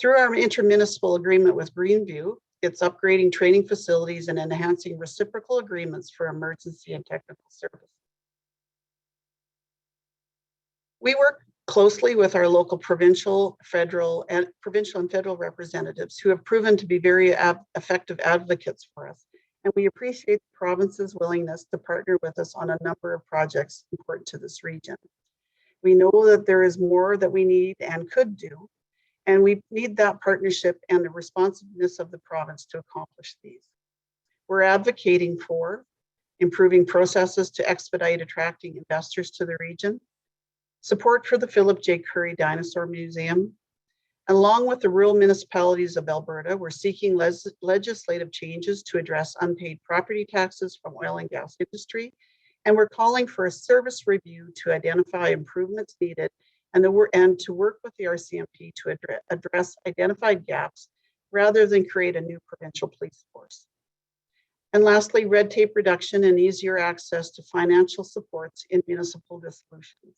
Through our intermunicipal agreement with Greenview, it's upgrading training facilities and enhancing reciprocal agreements for emergency and technical service. We work closely with our local provincial and federal representatives who have proven to be very effective advocates for us. And we appreciate the province's willingness to partner with us on a number of projects important to this region. We know that there is more that we need and could do, and we need that partnership and the responsiveness of the province to accomplish these. We're advocating for improving processes to expedite attracting investors to the region, support for the Philip J. Currie Dinosaur Museum. Along with the rural municipalities of Alberta, we're seeking legislative changes to address unpaid property taxes from oil and gas industry. And we're calling for a service review to identify improvements needed and to work with the RCMP to address identified gaps rather than create a new provincial police force. And lastly, red tape reduction and easier access to financial supports in municipal dissolutions.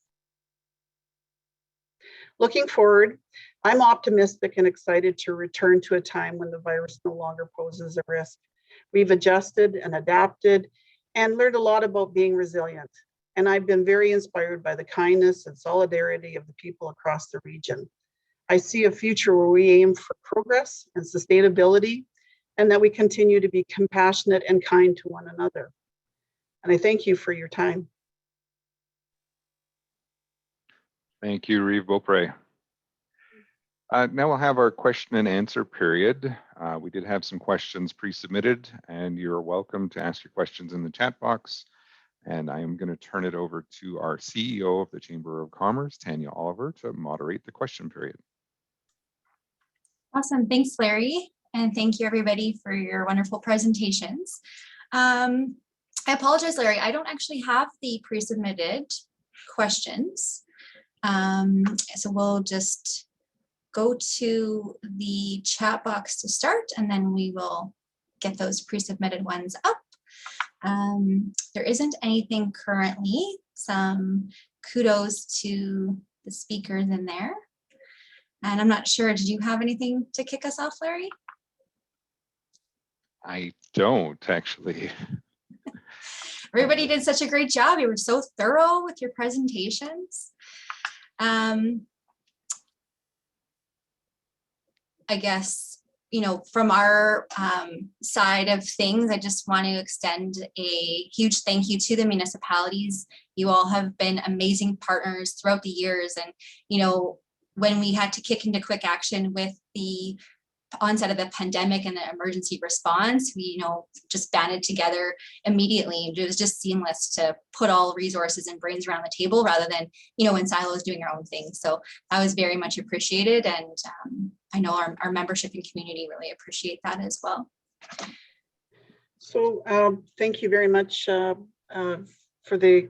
Looking forward, I'm optimistic and excited to return to a time when the virus no longer poses a risk. We've adjusted and adapted and learned a lot about being resilient. And I've been very inspired by the kindness and solidarity of the people across the region. I see a future where we aim for progress and sustainability, and that we continue to be compassionate and kind to one another. And I thank you for your time. Thank you, Reeve Beaupre. Now we'll have our question and answer period. We did have some questions pre-submitted, and you're welcome to ask your questions in the chat box. And I am going to turn it over to our CEO of the Chamber of Commerce, Tanya Oliver, to moderate the question period. Awesome. Thanks, Larry. And thank you, everybody, for your wonderful presentations. I apologize, Larry. I don't actually have the pre-submitted questions. So we'll just go to the chat box to start, and then we will get those pre-submitted ones up. There isn't anything currently. Some kudos to the speakers in there. And I'm not sure, did you have anything to kick us off, Larry? I don't actually. Everybody did such a great job. You were so thorough with your presentations. I guess from our side of things, I just want to extend a huge thank you to the municipalities. You all have been amazing partners throughout the years. And, when we had to kick into quick action with the onset of the pandemic and the emergency response, we, just banded together immediately. It was just seamless to put all resources and brains around the table rather than, in silos doing our own thing. So that was very much appreciated. And I know our membership and community really appreciate that as well. So thank you very much for the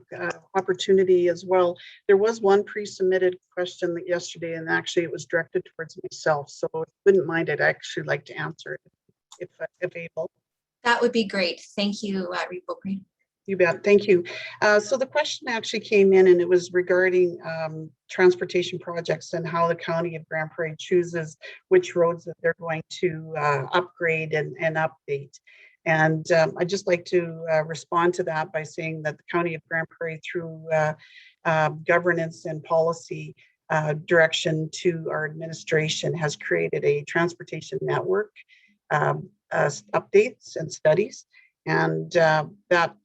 opportunity as well. There was one pre-submitted question yesterday, and actually it was directed towards myself. So if you wouldn't mind, I'd actually like to answer it if able. That would be great. Thank you, Reeve Beaupre. You bet. Thank you. So the question actually came in, and it was regarding transportation projects and how the County of Grande Prairie chooses which roads that they're going to upgrade and update. And I'd just like to respond to that by saying that the County of Grande Prairie, through governance and policy direction to our administration, has created a transportation network updates and studies. And that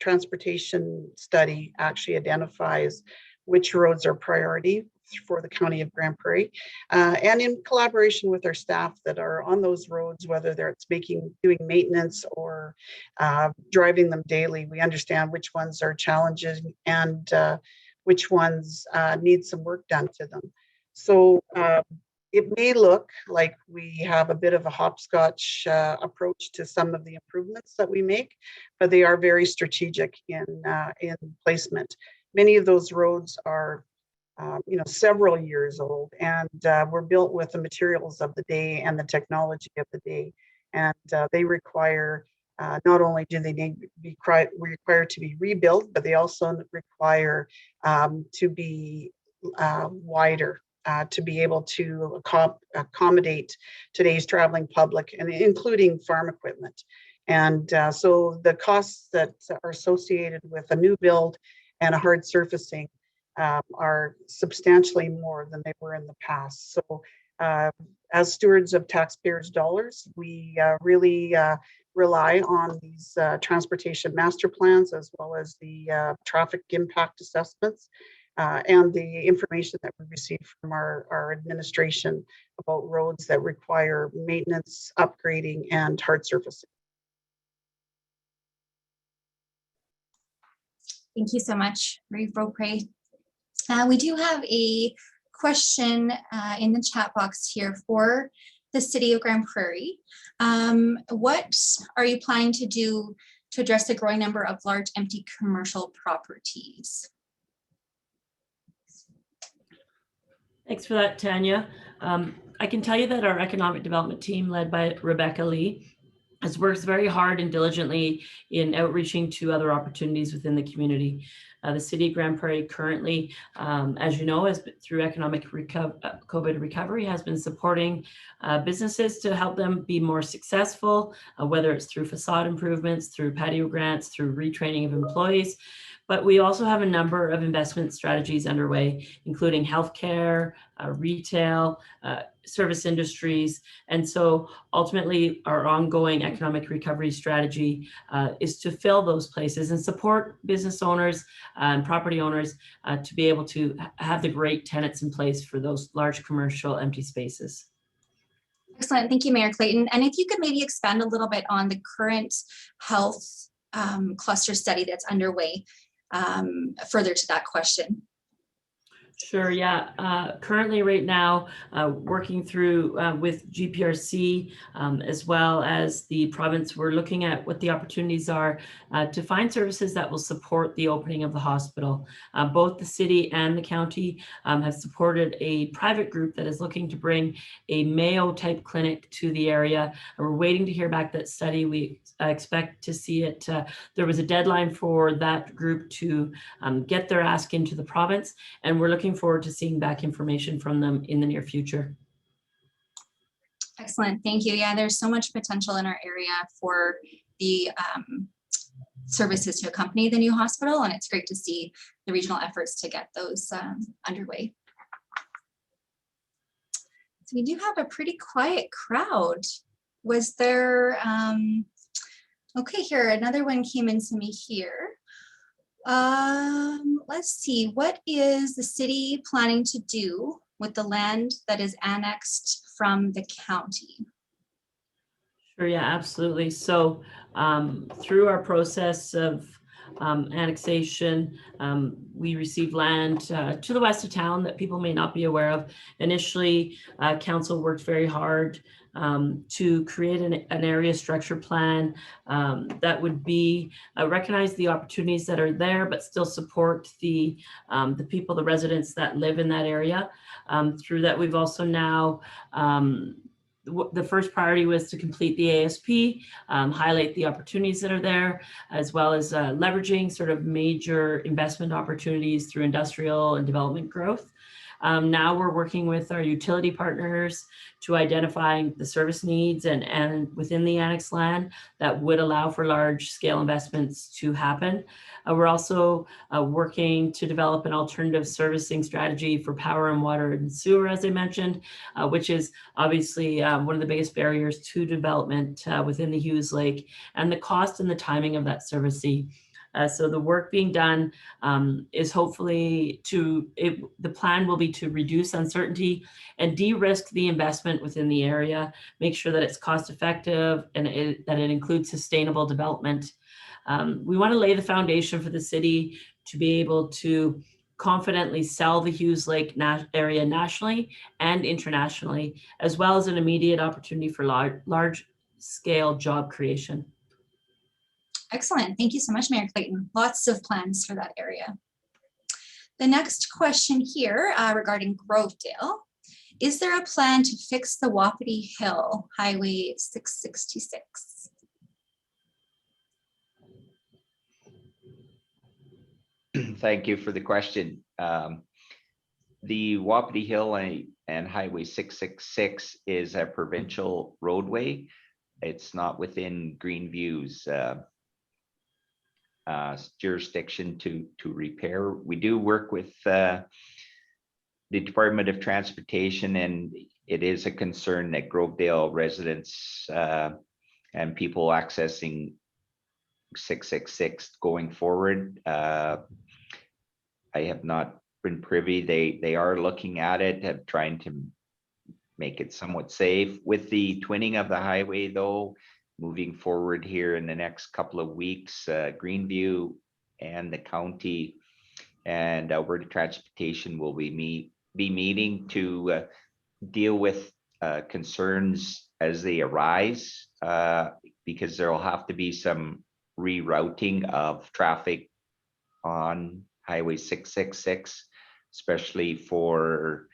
transportation study actually identifies which roads are priority for the County of Grande Prairie, and in collaboration with our staff that are on those roads, whether it's doing maintenance or driving them daily, we understand which ones are challenging and which ones need some work done to them. So it may look like we have a bit of a hopscotch approach to some of the improvements that we make, but they are very strategic in placement. Many of those roads are several years old, and were built with the materials of the day and the technology of the day. And they require, not only do they need to be required to be rebuilt, but they also require to be wider to be able to accommodate today's traveling public, and including farm equipment. And so the costs that are associated with a new build and a hard surfacing are substantially more than they were in the past. So as stewards of taxpayers' dollars, we really rely on these transportation master plans, as well as the traffic impact assessments and the information that we receive from our administration about roads that require maintenance, upgrading, and hard surfacing. Thank you so much, Reeve Beaupre. We do have a question in the chat box here for the City of Grande Prairie. What are you planning to do to address the growing number of large empty commercial properties? Thanks for that, Tanya. I can tell you that our economic development team, led by Rebecca Lee, has worked very hard and diligently in outreaching to other opportunities within the community. The City of Grande Prairie currently, as you know, through economic COVID recovery, has been supporting businesses to help them be more successful, whether it's through facade improvements, through patio grants, through retraining of employees. But we also have a number of investment strategies underway, including healthcare, retail, service industries. And so ultimately, our ongoing economic recovery strategy is to fill those places and support business owners and property owners to be able to have the great tenants in place for those large commercial empty spaces. Excellent. Thank you, Mayor Clayton. And if you could maybe expand a little bit on the current health cluster study that's underway, further to that question. Sure, yeah. Currently right now, working through with GPRC as well as the province, we're looking at what the opportunities are to find services that will support the opening of the hospital. Both the city and the county have supported a private group that is looking to bring a Mayo type clinic to the area. We're waiting to hear back that study. We expect to see it. There was a deadline for that group to get their ask into the province, and we're looking forward to seeing back information from them in the near future. Excellent, thank you. Yeah, there's so much potential in our area for the services to accompany the new hospital, and it's great to see the regional efforts to get those underway. We do have a pretty quiet crowd. Was there, okay, here, another one came into me here. Let's see, what is the city planning to do with the land that is annexed from the county? Sure, yeah, absolutely. So through our process of annexation, we received land to the west of town that people may not be aware of. Initially, council worked very hard to create an area structure plan that would be recognize the opportunities that are there, but still support the people, the residents that live in that area. Through that, we've also now the first priority was to complete the ASP, highlight the opportunities that are there, as well as leveraging sort of major investment opportunities through industrial and development growth. Now we're working with our utility partners to identify the service needs and within the annex land that would allow for large scale investments to happen. We're also working to develop an alternative servicing strategy for power and water and sewer, as I mentioned, which is obviously one of the biggest barriers to development within the Hughes Lake, and the cost and the timing of that servicing. So the work being done is hopefully the plan will be to reduce uncertainty and de-risk the investment within the area, make sure that it's cost effective and that it includes sustainable development. We want to lay the foundation for the city to be able to confidently sell the Hughes Lake area nationally and internationally, as well as an immediate opportunity for large scale job creation. Excellent. Thank you so much, Mayor Clayton. Lots of plans for that area. The next question here regarding Grovedale. Is there a plan to fix the Wapiti Hill Highway 666? Thank you for the question. The Wapiti Hill and Highway 666 is a provincial roadway. It's not within Greenview's jurisdiction to repair. We do work with the Department of Transportation, and it is a concern that Grovedale residents and people accessing 666 going forward. I have not been privy. They are looking at it, trying to make it somewhat safe. With the twinning of the highway, though, moving forward here in the next couple of weeks, Greenview and the county and Alberta Transportation will be meeting to deal with concerns as they arise, because there will have to be some rerouting of traffic on Highway 666, especially for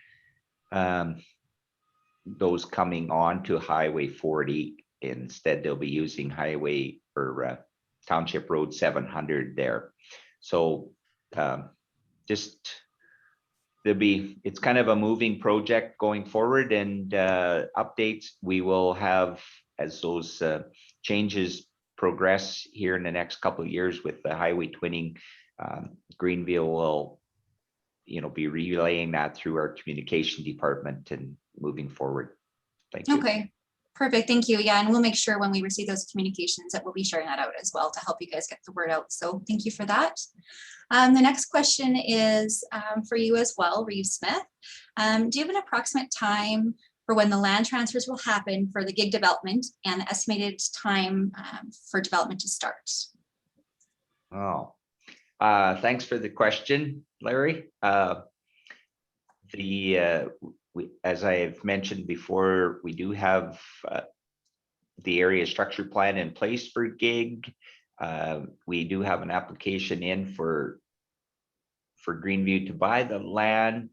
those coming on to Highway 40. Instead, they'll be using highway or Township Road 700 there. So it's kind of a moving project going forward, and updates we will have as those changes progress here in the next couple of years with the highway twinning. Greenville will, be relaying that through our communication department and moving forward. Thank you. Okay, perfect. Thank you. Yeah, and we'll make sure when we receive those communications that we'll be sharing that out as well to help you guys get the word out. So thank you for that. The next question is for you as well, Reeve Smith. Do you have an approximate time for when the land transfers will happen for the gig development and the estimated time for development to start? Oh, thanks for the question, Larry. As I have mentioned before, we do have the area structure plan in place for gig. We do have an application in for Greenview to buy the land.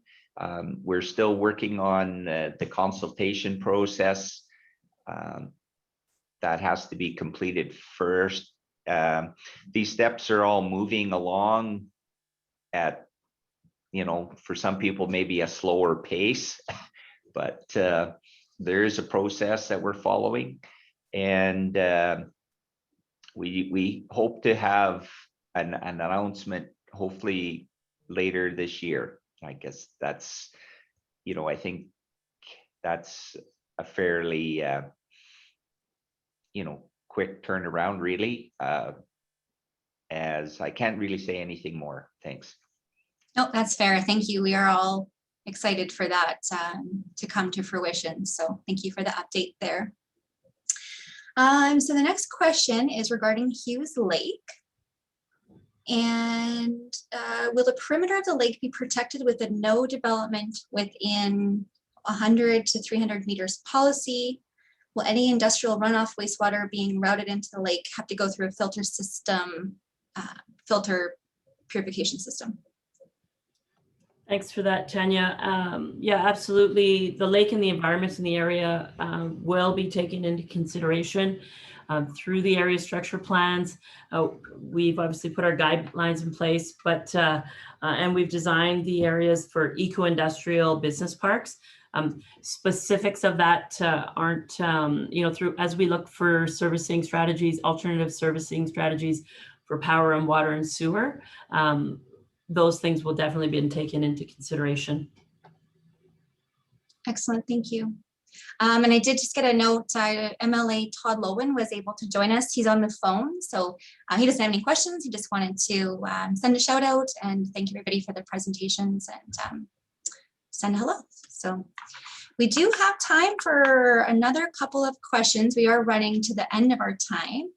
We're still working on the consultation process. That has to be completed first. These steps are all moving along at, for some people, maybe a slower pace, but there is a process that we're following, and we hope to have an announcement hopefully later this year. I guess that's, I think that's a fairly, quick turnaround, really, as I can't really say anything more. Thanks. No, that's fair. Thank you. We are all excited for that to come to fruition. So thank you for the update there. So the next question is regarding Hughes Lake. And will the perimeter of the lake be protected with a no development within 100 to 300 meters policy? Will any industrial runoff wastewater being routed into the lake have to go through a filter system, filter purification system? Thanks for that, Tanya. Yeah, absolutely. The lake and the environments in the area will be taken into consideration through the area structure plans. We've obviously put our guidelines in place, but and we've designed the areas for eco-industrial business parks. Specifics of that aren't, through as we look for servicing strategies, alternative servicing strategies for power and water and sewer. Those things will definitely be taken into consideration. Excellent, thank you. And I did just get a note, MLA Todd Lowen was able to join us. He's on the phone, so he doesn't have any questions. He just wanted to send a shout out and thank everybody for their presentations and send a hello. So we do have time for another couple of questions. We are running to the end of our time.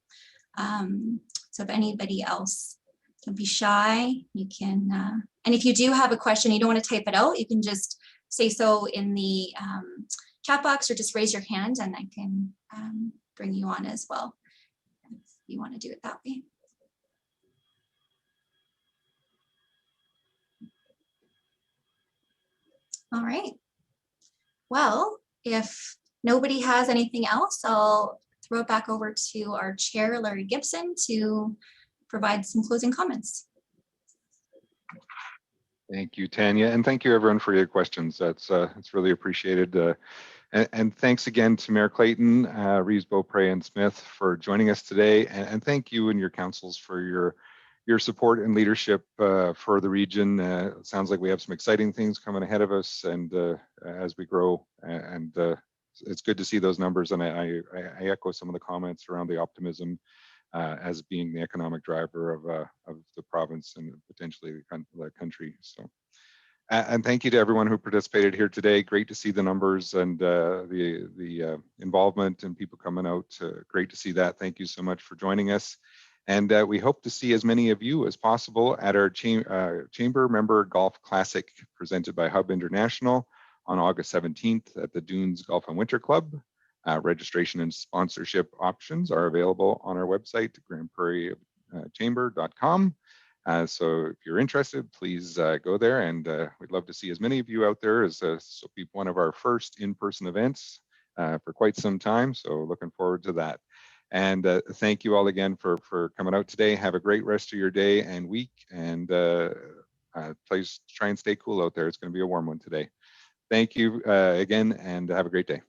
So if anybody else, don't be shy, you can, and if you do have a question, you don't want to type it out, you can just say so in the chat box or just raise your hand and I can bring you on as well if you want to do it that way. All right. Well, if nobody has anything else, I'll throw it back over to our chair, Larry Gibson, to provide some closing comments. Thank you, Tanya, and thank you everyone for your questions. That's it's really appreciated. And thanks again to Mayor Clayton, Reeves, Beaupre, and Smith for joining us today. And thank you and your councils for your support and leadership for the region. It sounds like we have some exciting things coming ahead of us, and as we grow, and it's good to see those numbers. And I echo some of the comments around the optimism as being the economic driver of the province and potentially the country. So, and thank you to everyone who participated here today. Great to see the numbers and the involvement and people coming out. Great to see that. Thank you so much for joining us. And we hope to see as many of you as possible at our Chamber Member Golf Classic presented by Hub International on August 17th at the Dunes Golf and Winter Club. Registration and sponsorship options are available on our website, grandprairiechamber.com. So if you're interested, please go there, and we'd love to see as many of you out there as this will be one of our first in-person events for quite some time. So looking forward to that. And thank you all again for coming out today. Have a great rest of your day and week, and please try and stay cool out there. It's going to be a warm one today. Thank you again, and have a great day.